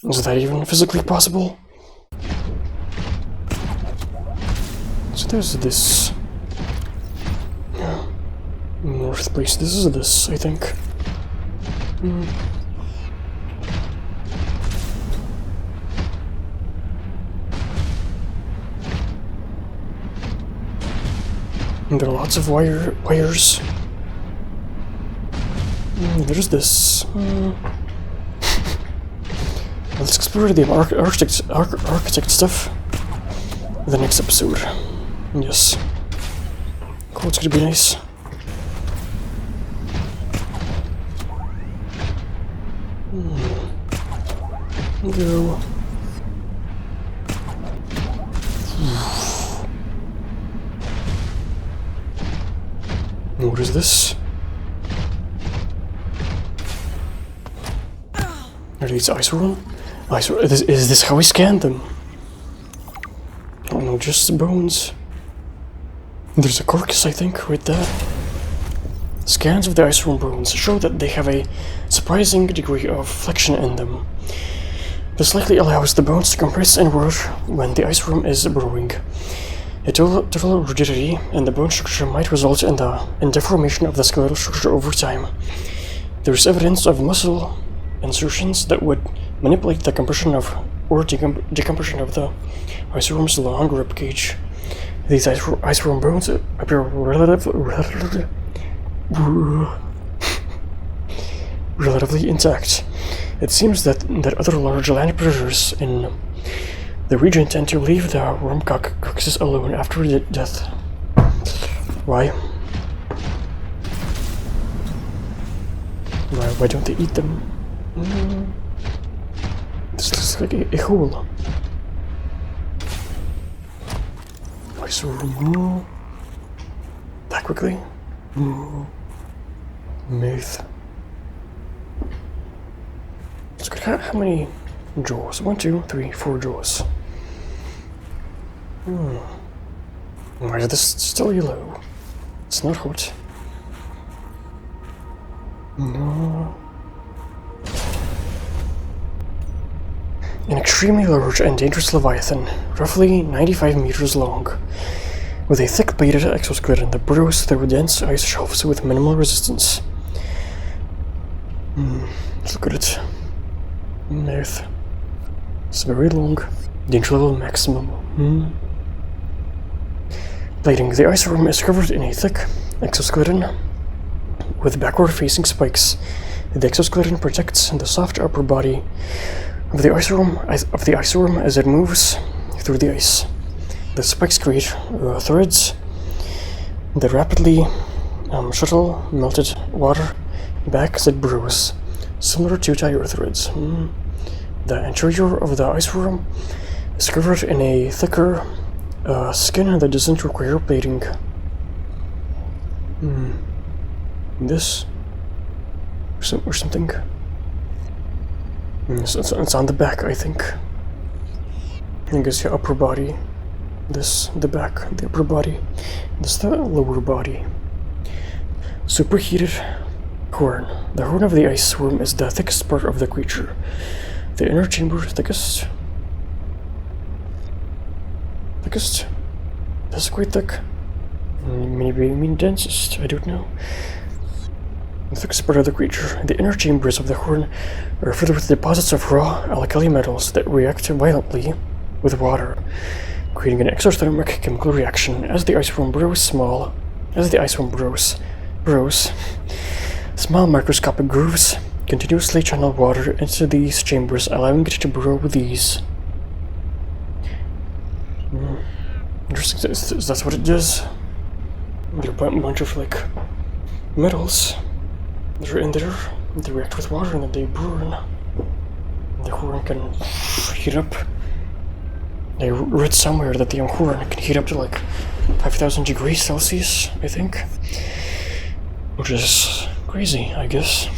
Is that even physically possible? So there's this... north place, this is this, I think. And there are lots of wires. There's this. Let's explore the architect stuff in the next episode. Yes. Cool, it's gonna be nice. Go. What is this? Are these ice room? Is this how we scanned them? Oh no, just bones. There's a carcass, I think, right there. Scans of the ice room bones show that they have a surprising degree of flexion in them. This likely allows the bones to compress inward when the ice room is brewing. A total rigidity in the bone structure might result in deformation of the skeletal structure over time. There is evidence of muscle insertions that would manipulate the compression of or decompression of the ice room's long rib cage. These ice room bones appear relatively intact. It seems that other large land predators in the region tend to leave the worm carcasses alone after death. Why? Why don't they eat them? This looks like a hole. Ice room. That quickly. Myth. Let's look at how many jaws. 1, 2, 3, 4 jaws. Why is this still yellow? It's not hot. No. An extremely large and dangerous leviathan, roughly 95 meters long, with a thick bladed exoskeleton that burrows through dense ice shelves with minimal resistance. Let's look at it. Mouth. It's very long. Danger level maximum. Plating. The ice worm is covered in a thick exoskeleton with backward facing spikes. The exoskeleton protects the soft upper body of the ice worm as it moves through the ice. The spikes create threads that rapidly shuttle melted water back as it burrows, similar to tire threads. The interior of the ice worm is covered in a thicker skin that doesn't require plating. This or something. It's on the back, I think. I guess the upper body. This, the back, the upper body. This, the lower body. Superheated horn. The horn of the ice worm is the thickest part of the creature. The inner chamber thickest. This is quite thick. Maybe I mean densest, I don't know. The thickest part of the creature. The inner chambers of the horn are filled with deposits of raw alkali metals that react violently with water, creating an exothermic chemical reaction as the ice worm burrows. Small microscopic grooves continuously channel water into these chambers, allowing it to burrow with ease. Interesting. That's what it does. There are a bunch of like metals that are in there. They react with water and then they burn. The horn can heat up. I read somewhere that the young horn can heat up to like 5,000 degrees Celsius, I think. Which is crazy, I guess.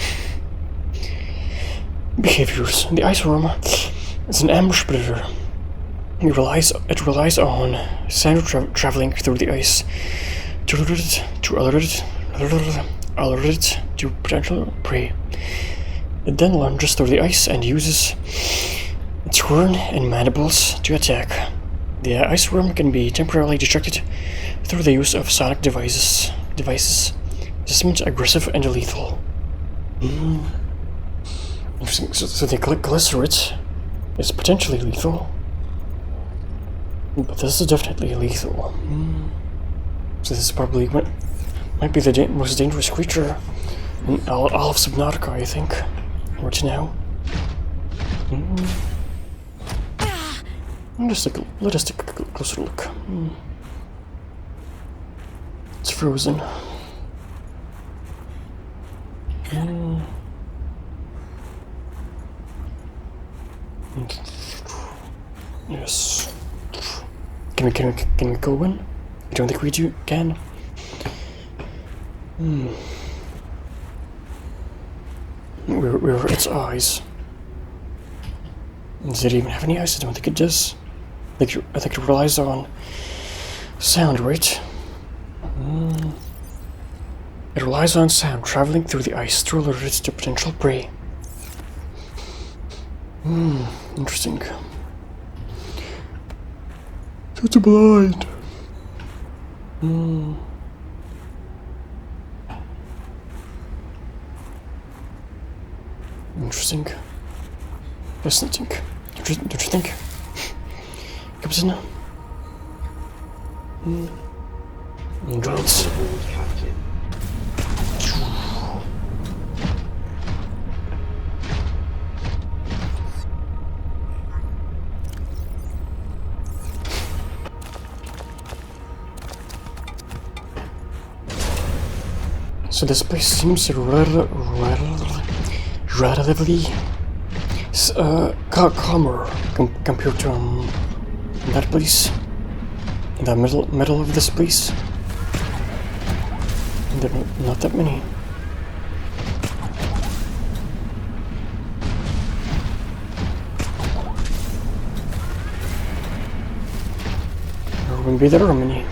Behaviors. The ice worm is an ambush predator. It relies on sound traveling through the ice to alert it to potential prey. It then lunges through the ice and uses its horn and mandibles to attack. The ice worm can be temporarily distracted through the use of sonic devices. This means aggressive and lethal. Interesting. So the glycerate is potentially lethal. But this is definitely lethal. So this is probably might be the most dangerous creature in all of Subnautica, I think. Right now. Let us take a closer look. It's frozen. Yes. Can we go in? I don't think we can. Where are its eyes? Does it even have any eyes? I don't think it does. I think it relies on sound, right? It relies on sound traveling through the ice to alert it to potential prey. Interesting. So it's blind. Interesting. Fascinating. Don't you think? Captain? Drones. So this place seems relatively calmer compared to that place, in the middle of this place. There are not that many. Or maybe there are many.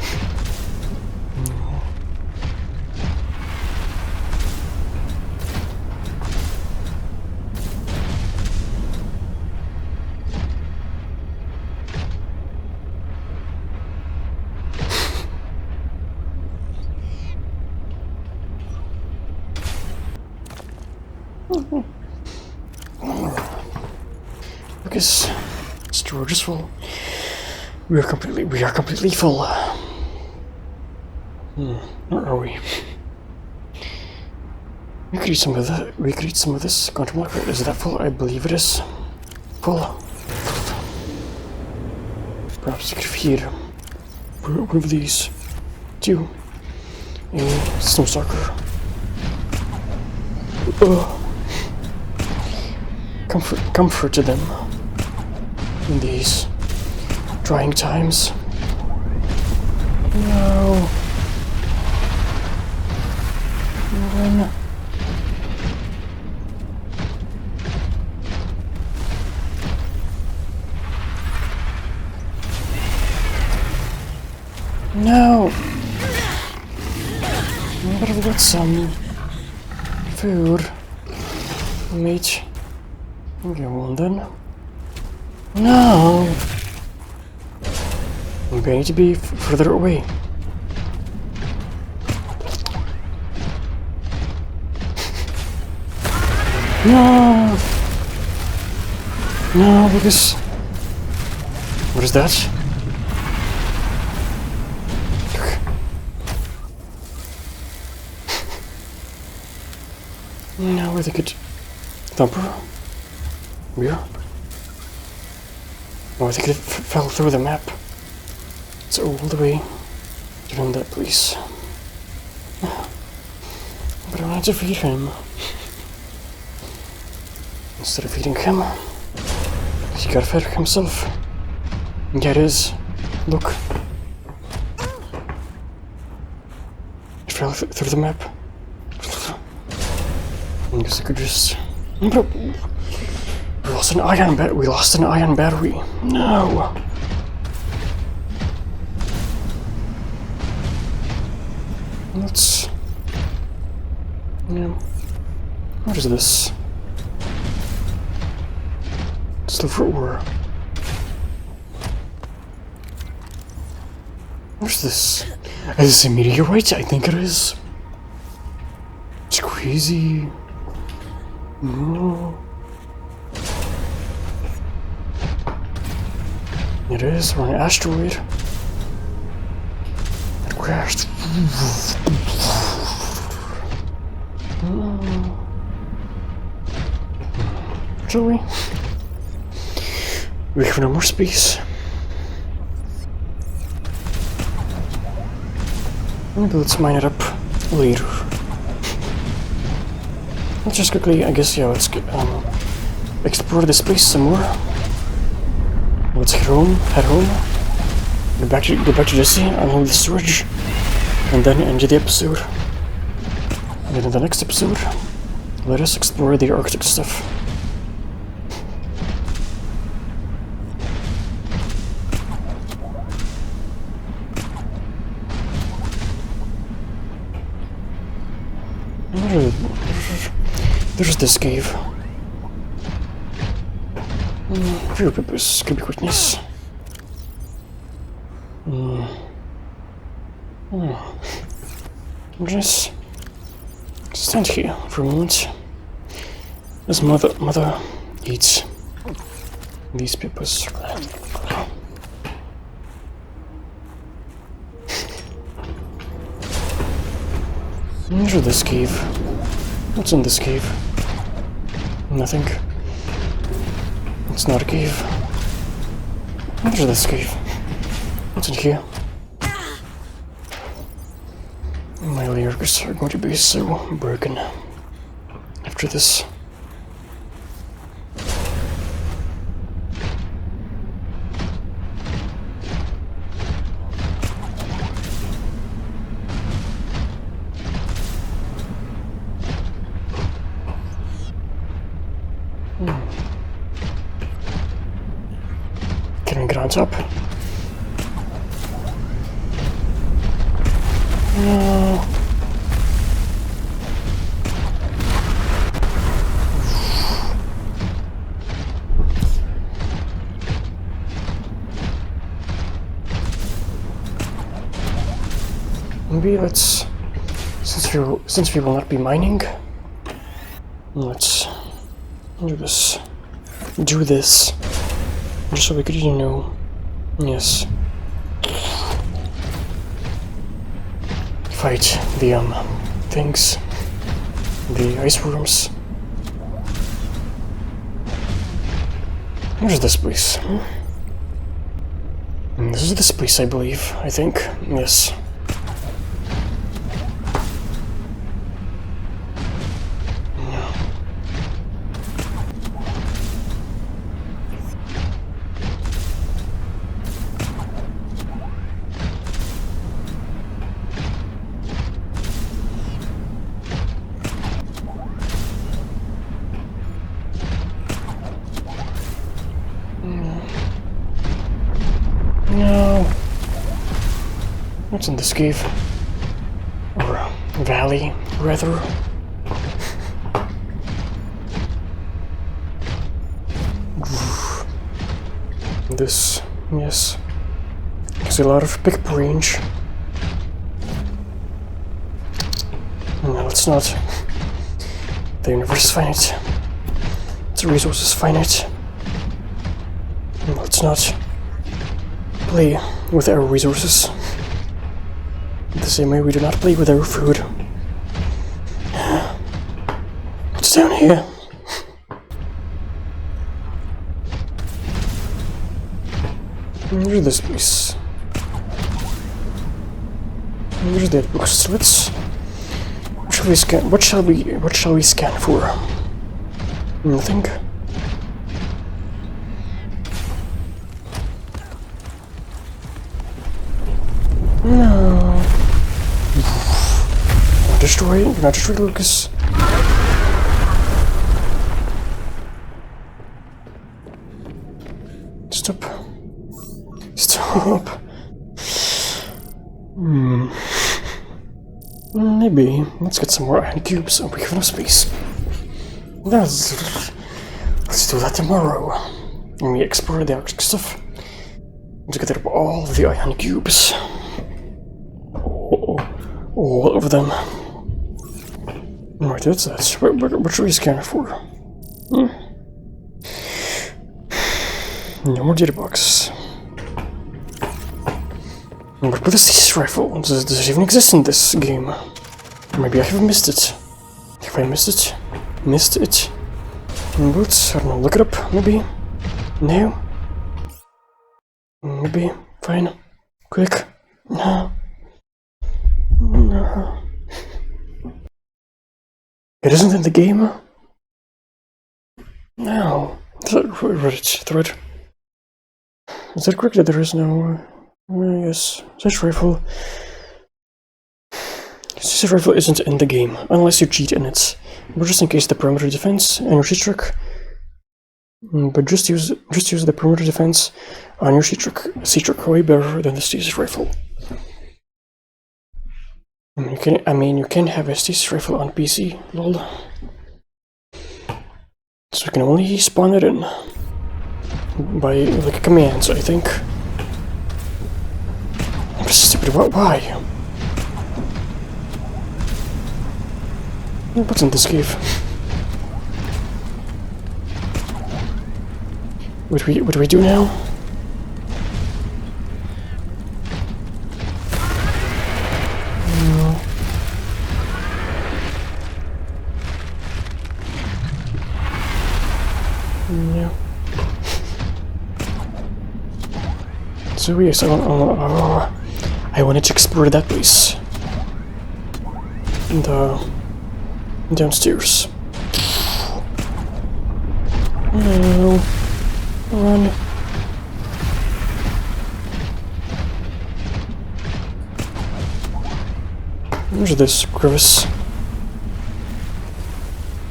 Because storage is full. We are completely full. Where are we? We could eat some of this quantum locker. Is that full? I believe it is. Full. Perhaps we could feed one of these to a snow stalker. Comfort to them in these trying times. No. Run. No. But I've got some food. Meat. Go on then. No! Maybe I need to be further away. No! No, because... What is that? Now I think it... Thumper? Where? Oh, I think it fell through the map. It's all the way around that place. But I wanted to feed him. Instead of feeding him, he got fed himself. Yeah, it is. Look. It fell through the map. I guess I could just... We lost an ion battery. No. Let's... Yeah. What is this? Silver ore. What's this? Is this a meteorite? I think it is. It's crazy. No. It is. We're on an asteroid. It crashed. Shall we? We have no more space. Maybe let's mine it up later. Let's just quickly, I guess, yeah, let's explore this place some more. Let's head home. Get back to Jesse, unload the storage, and then end the episode. And then in the next episode, let us explore the Arctic stuff. There's this cave. Few peppers could be quite nice. Just stand here for a moment. As mother eats these peppers. Enter this cave. What's in this cave? Nothing. It's not a cave. Enter this cave. What's in here? My lyrics are going to be so broken after this. Can we get on top? No. Maybe let's, since we will not be mining, let's do this. Just so we could, yes, fight the things, the ice worms. Where's this place? This is this place, I believe. I think. Yes. No. What's in this cave? Or valley, rather? This, yes. There's a lot of big range. No, let's not. The universe is finite. The resource is finite. Let's not play with our resources the same way we do not play with our food. What's down here? Where's this place? Where's that box? Let's. What shall we scan? What shall we scan for? Nothing. No. Don't destroy it. Do not destroy Lucas. Stop. Stop. Maybe. Let's get some more iron cubes and we have enough space. Let's do that tomorrow. When we explore the Arctic stuff. To get rid of all of the iron cubes. All of them. Right, that's that. What should we scan it for? No more data boxes. What with the Caesar rifle? Does it even exist in this game? Maybe I have missed it. Have I missed it? Missed it? Boots? I don't know, look it up, maybe? No? Maybe? Fine. Quick. No. No. It isn't in the game? No. Reddit thread. Is that correct that there is no... yes. Such rifle... This rifle isn't in the game, unless you cheat in it. But just in case the perimeter defense and your sheet truck. But just use the perimeter defense on your sheet truck way better than the stasis rifle. You can have a stasis rifle on PC, lol. So you can only spawn it in by like commands, I think. I'm stupid. Why? What's in this cave? What do we do now? No. No. So yes, I wanted to explore that place. Downstairs. No. Run. Where's this crevice?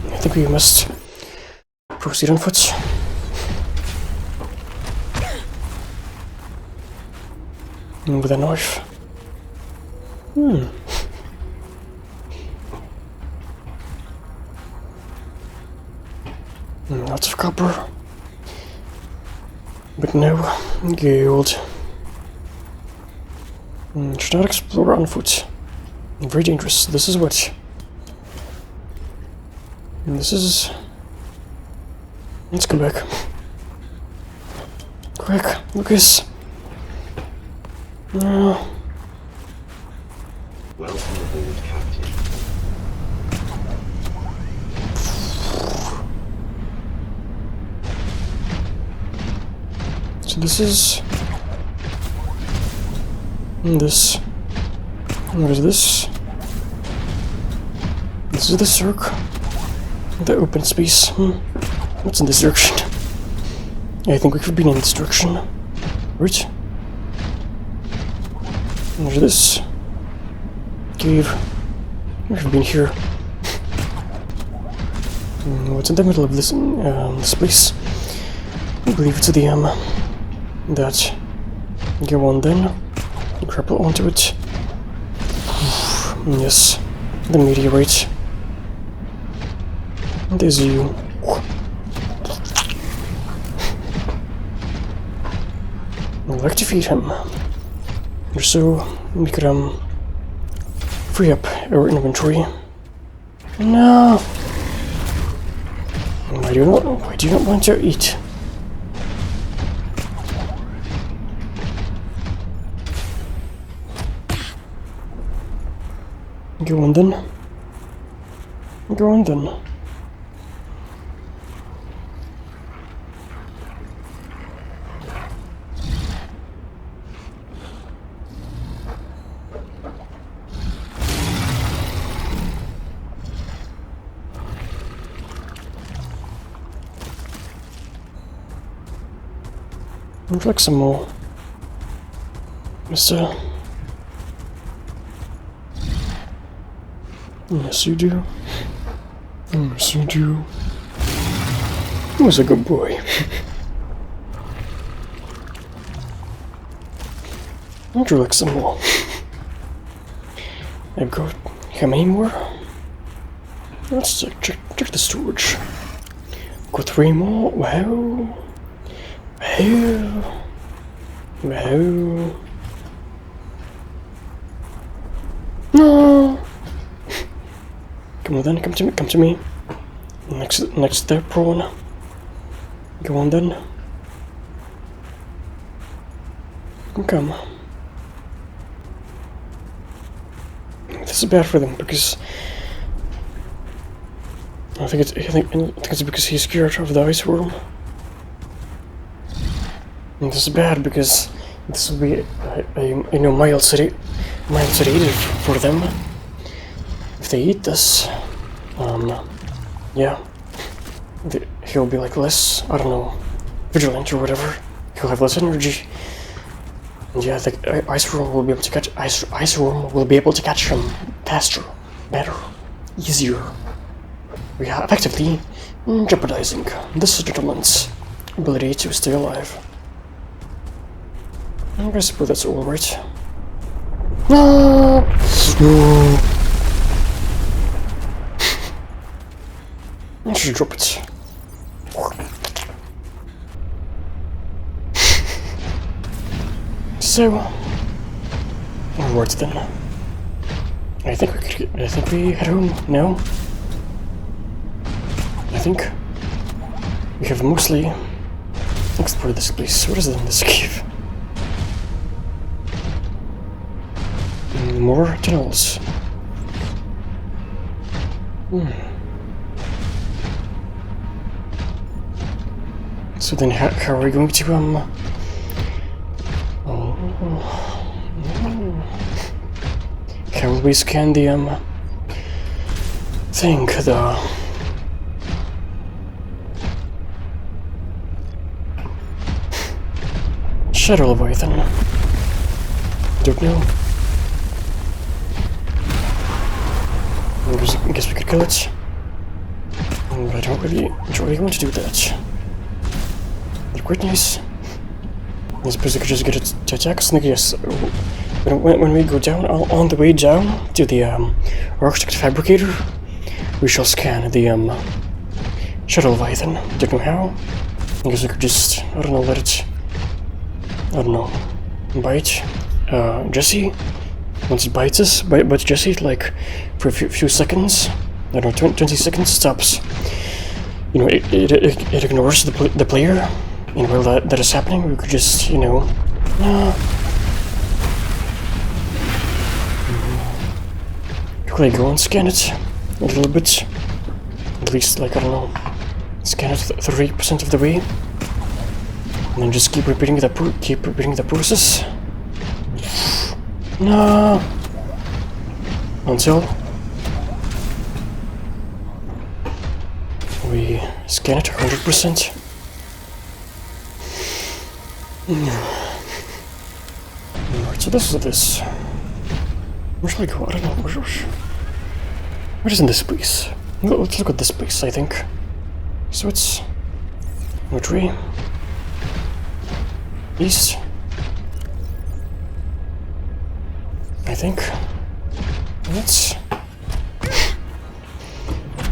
I think we must Proceed on foot. And with a knife. Lots of copper. But no gold. Should not explore on foot. Very dangerous. This is what. This is. Let's go back. Quick, Lucas. No. Welcome aboard, Captain. So this is. This. What is this? This is the circle. The open space. What's in this direction? I think we could be in this direction. Right? There's this. Cave. We've been here. What's in the middle of this place? I believe it's the that go on then. Grapple onto it. Yes. The meteorite. There's you. I'd like to feed him. So we could free up our inventory. No. Why do you not want to eat? Go on then. Go on then. I'd like some more. Mister. Yes, you do. Yes, you do. He was a good boy. I'd like some more. I've got how many more? Let's check the storage. Got 3 more. Wow. Wow. Wow. No. Come on then, come to me. Next step, prawn. Go on then. Come. This is bad for them because I think it's because he's scared of the ice worm. And this is bad because this will be mild sedative for them. If they eat this, yeah, he'll be like less, I don't know, vigilant or whatever. He'll have less energy. And yeah, the ice worm will be able to catch ice worm will be able to catch him faster, better, easier. We are effectively jeopardizing this gentleman's ability to stay alive. I suppose that's all right. No. I should drop it. So, onwards then. I think we head home now. I think we have mostly explored this place. What is it in this cave? More tunnels. So then how are we going to how will we scan the thing, the Shadow Leviathan? Don't know. I guess we could kill it. But I don't really want to do that. But quite nice. I suppose I could just get it to attack us, and yes, when we go down, on the way down to the architect fabricator, we shall scan the shuttle Leviathan. Don't know how. I guess we could just, I don't know, let it, I don't know, bite Jesse. Once it bites us, bites Jesse, like for a few seconds, I don't know, 20 seconds, stops. You know, it ignores the player. And while that is happening, we could just, you know, quickly go and scan it a little bit. At least, like, I don't know, scan it 30% of the way. And then just keep repeating the process. No! Until we scan it 100%. Alright, so this is this. Where shall I go? I don't know. What is in this place? Let's look at this place, I think. So it's which way? East, I think. Let's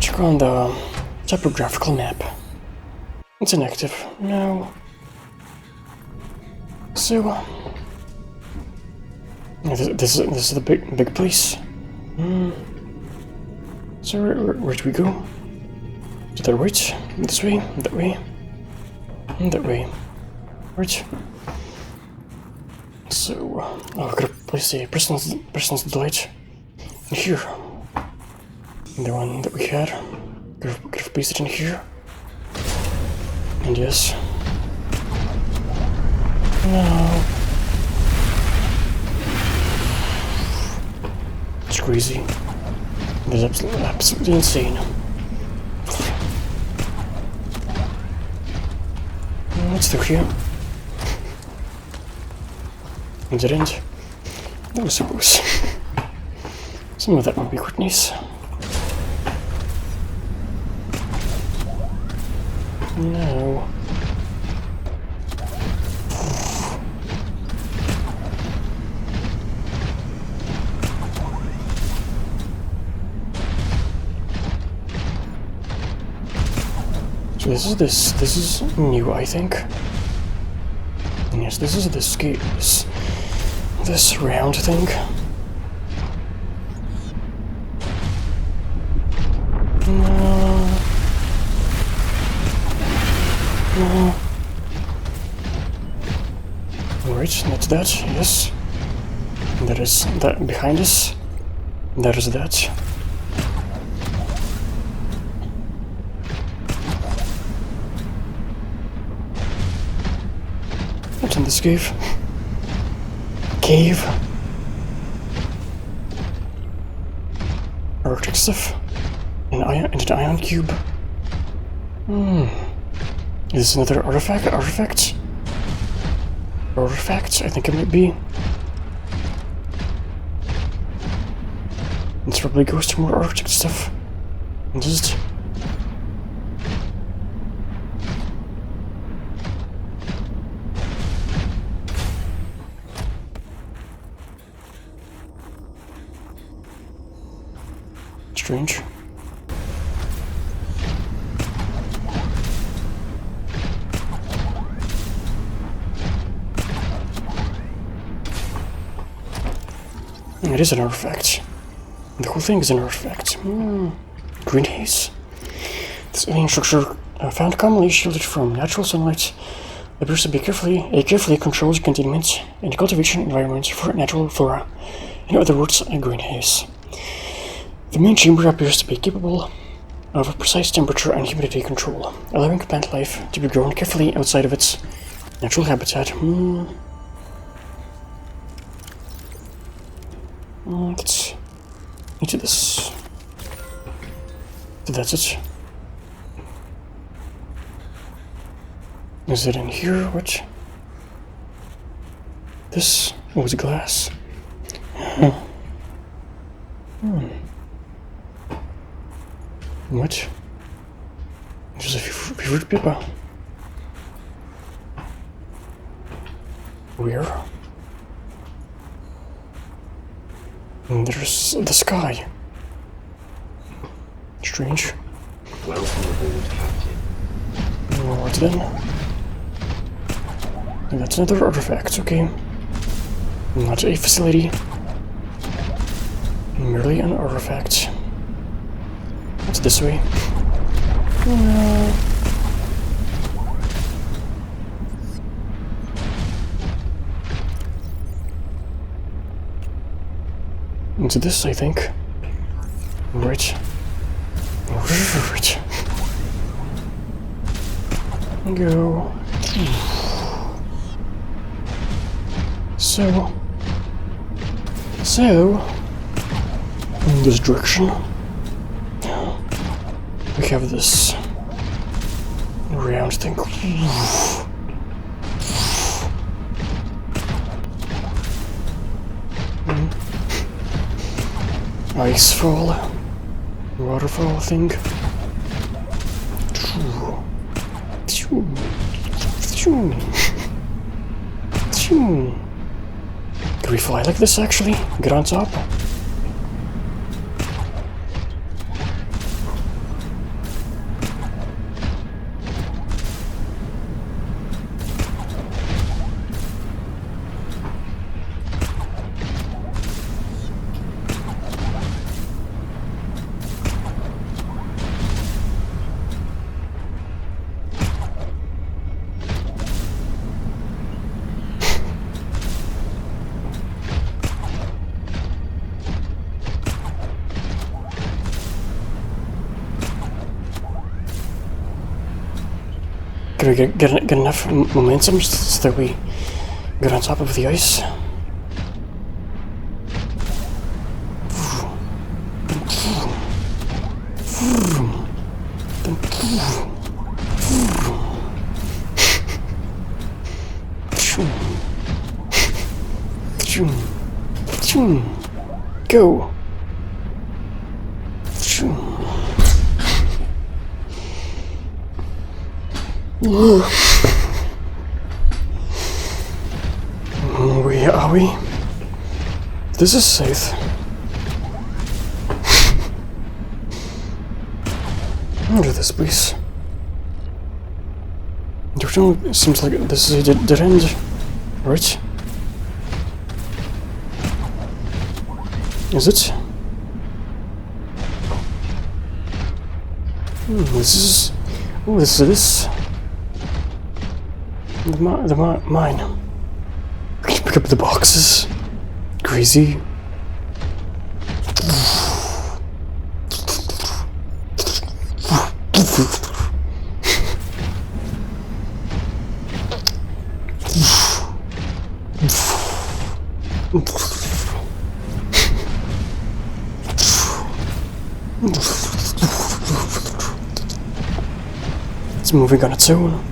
check on the topographical map. It's inactive. No. So this is the big place. So where do we go? To the right? This way? That way? And that way. Right. So I gotta place a President's Delight in here. The one that we had. Gotta place it in here. And yes. No. It's crazy. It's absolutely insane. What's through here? It didn't. I suppose. Some of that would be quite nice. No. So this is new, I think. Yes, this is this gate, this round thing. No. No. Alright, that's that, yes. That is that behind us. That is that. What's in this cave? Cave? Arctic stuff? An ion cube? Is this another artifact? Artifact? I think it might be. This probably goes to more Arctic stuff. And just... strange. It is an artifact. The whole thing is an artifact. Green haze. This alien structure, found commonly shielded from natural sunlight, appears to be a carefully controlled containment and cultivation environment for natural flora. In other words, a green haze. The main chamber appears to be capable of a precise temperature and humidity control, allowing plant life to be grown carefully outside of its natural habitat. Let's into this. So that's it. Is it in here? What? This was glass. What? There's a favorite paper. Where? And there's the sky. Strange. Welcome aboard, Captain. Alright then. And that's another artifact, okay. Not a facility. Merely an artifact. What's this way? Into this, I think. Right. Right. Go. So, in this direction, we have this round thing. Icefall, waterfall thing. Can we fly like this actually? Get on top? Can we get enough momentum so that we get on top of the ice? Go! Where are we? This is safe. Under this, please. It seems like this is a dead end, right? Is it? This is... Oh, this is this. The mine. We can pick up the boxes. Crazy. It's moving on its own.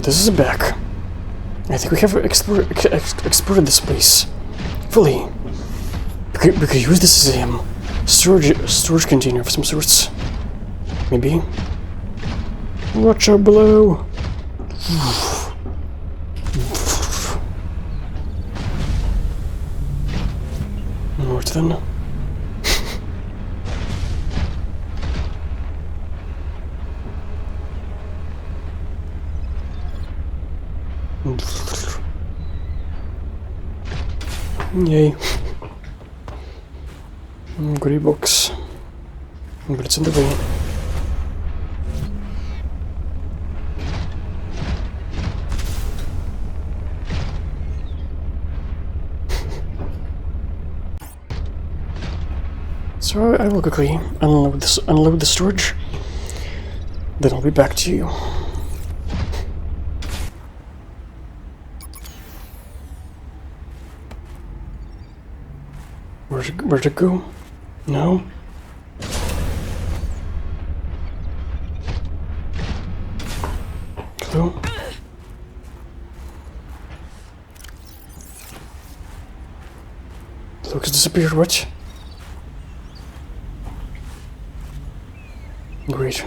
This is back. I think we have explored this place fully. We could use this as a storage container of some sorts. Maybe. Watch out below. North then. Yay. Grey box. But it's in the way. So I will quickly unload the storage. Then I'll be back to you. Where'd it go? No? Clue? Lucas disappeared, what? Great.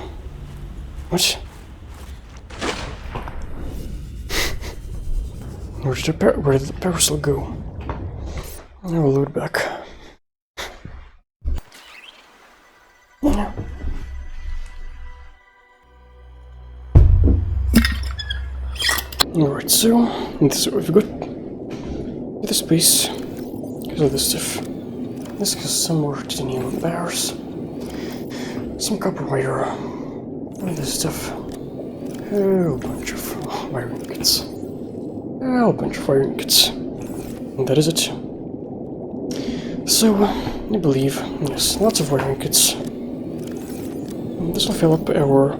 What? Where did the parasol go? I will load back. Yeah. Alright, so this is what we've got. This piece. Because of this stuff. This is some more titanium bars. Some copper wire. And this stuff. A whole bunch of wiring kits. A whole bunch of wiring kits. And that is it. So, I believe, yes, lots of wiring kits. This will fill up our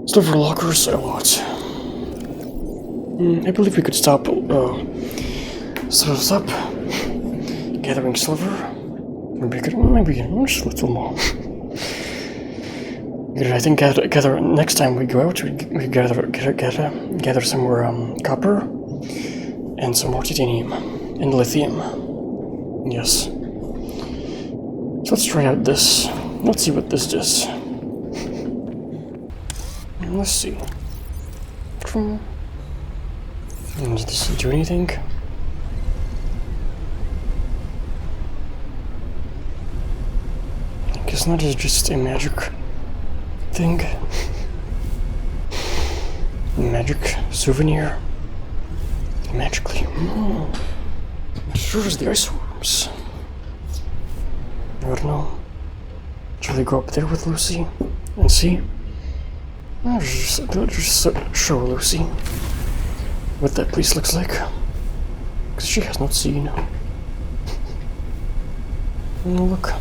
silver lockers a lot. I believe we could stop gathering silver. Maybe just a little more. I think gather next time we go out, we gather some more copper and some more titanium and lithium. Yes. So let's try out this. Let's see what this does. Let's see. Does this do anything? I guess not. It's just a magic thing. Magic souvenir. Magically. Sure as the ice worms. I don't know. Shall we go up there with Lucy and see? I'll just show Lucy what that place looks like, because she has not seen. Oh, look.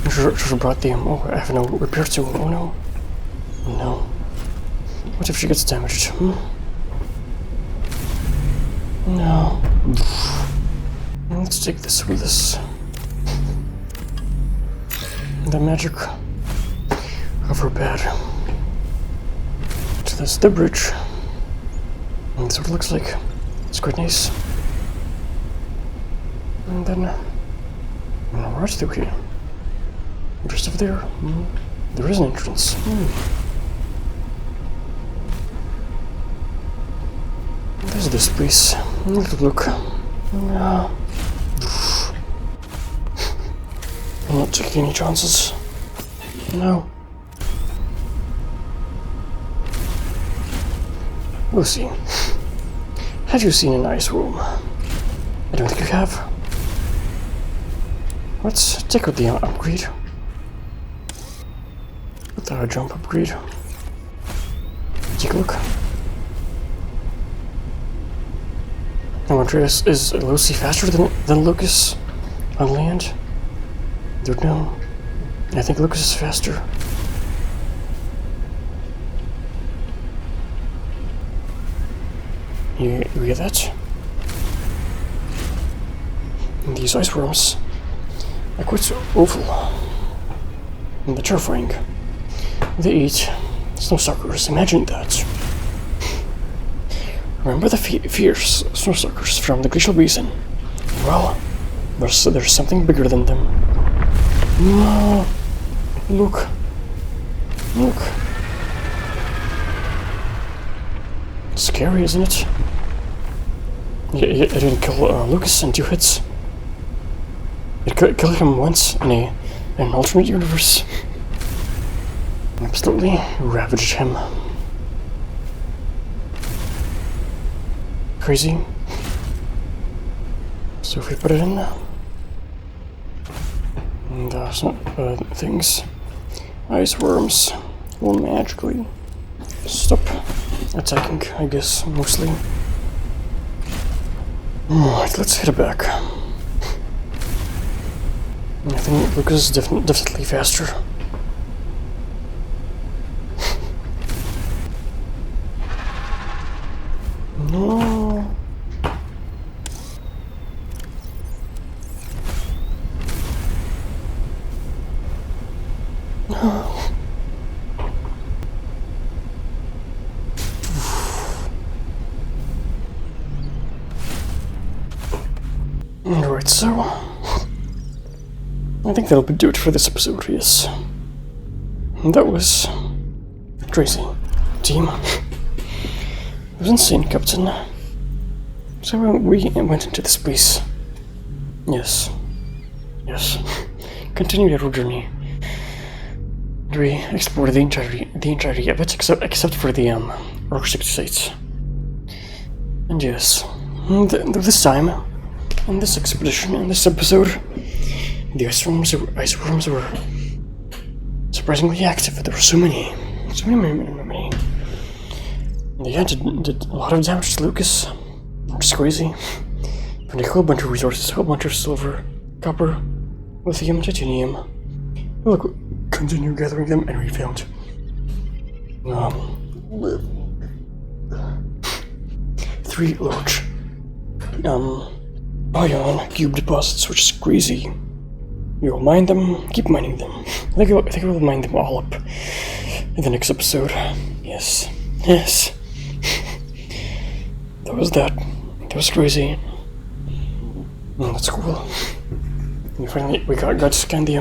I should have brought the oh, I have no repair tool. Oh no. No. What if she gets damaged? No. Let's take this with us. The magic of her bed. So that's the bridge. And that's what it looks like. It's quite nice. And then right through here. Just over there. There is an entrance. There's this place. Look. No. I'm not taking any chances. No. Lucy, have you seen an ice room? I don't think you have. Let's take out the upgrade. With the jump upgrade. Take a look. Now, Andreas, is Lucy faster than Lucas on land? Don't know. I think Lucas is faster. You get that? And these ice worms are quite so awful. And they're terrifying. They eat snow suckers. Imagine that. Remember the fierce snow suckers from the glacial basin? Well, there's something bigger than them. No! Look! Look! It's scary, isn't it? I didn't kill Lucas in 2 hits. I killed him once in an alternate universe. Absolutely ravaged him. Crazy. So if we put it in now. And some things. Ice worms will magically stop attacking, I guess, mostly. Alright, let's head back. I think Lucas is definitely faster. No. Alright, so I think that'll do it for this episode, yes. That was crazy, team. It was insane, Captain. So we went into this place. Yes. Yes. Continued our journey. And we explored the entirety of it, except for the Arctic sites. And yes, this time, in this expedition, in this episode, the ice worms were surprisingly active. There were so many. They did a lot of damage to Lucas, which is crazy. And a whole bunch of resources, a whole bunch of silver, copper, lithium, titanium. We'll continue gathering them, and we found 3 large ion cube deposits, which is crazy. We will mine them, keep mining them. I think we'll mine them all up in the next episode. Yes. That was that. That was crazy. That's cool. We got to scan the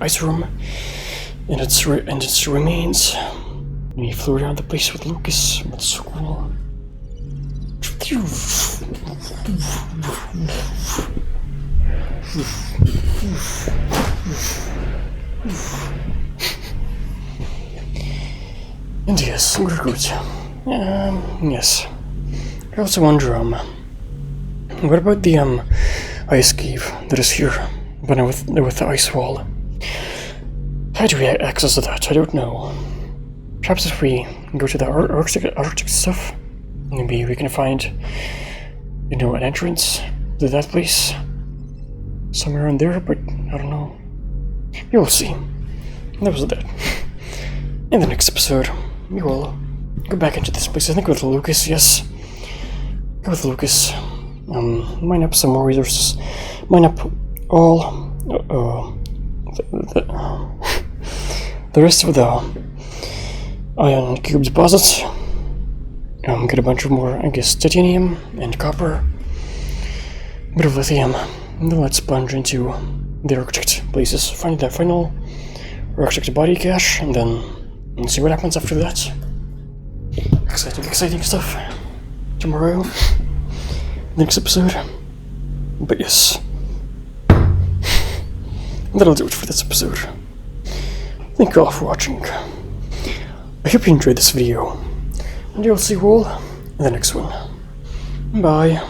ice room and its remains. We flew around the place with Lucas. That's so cool. And yes, we're good. Yes. I also wonder, what about the ice cave that is here, but with the ice wall? How do we access that? I don't know. Perhaps if we go to the Arctic stuff, maybe we can find, an entrance to that place somewhere in there. But I don't know. We will see. That was that. In the next episode, we will go back into this place. I think with Lucas, yes. Go with Lucas. Mine up some more resources. Mine up all the rest of the ion cube deposits. Get a bunch of more, I guess, titanium and copper. A bit of lithium. And then let's plunge into the Arctic places. Find that final Arctic body cache, and then see what happens after that. Exciting stuff. Tomorrow. Next episode. But yes. That'll do it for this episode. Thank you all for watching. I hope you enjoyed this video. And you'll see you all in the next one. Bye.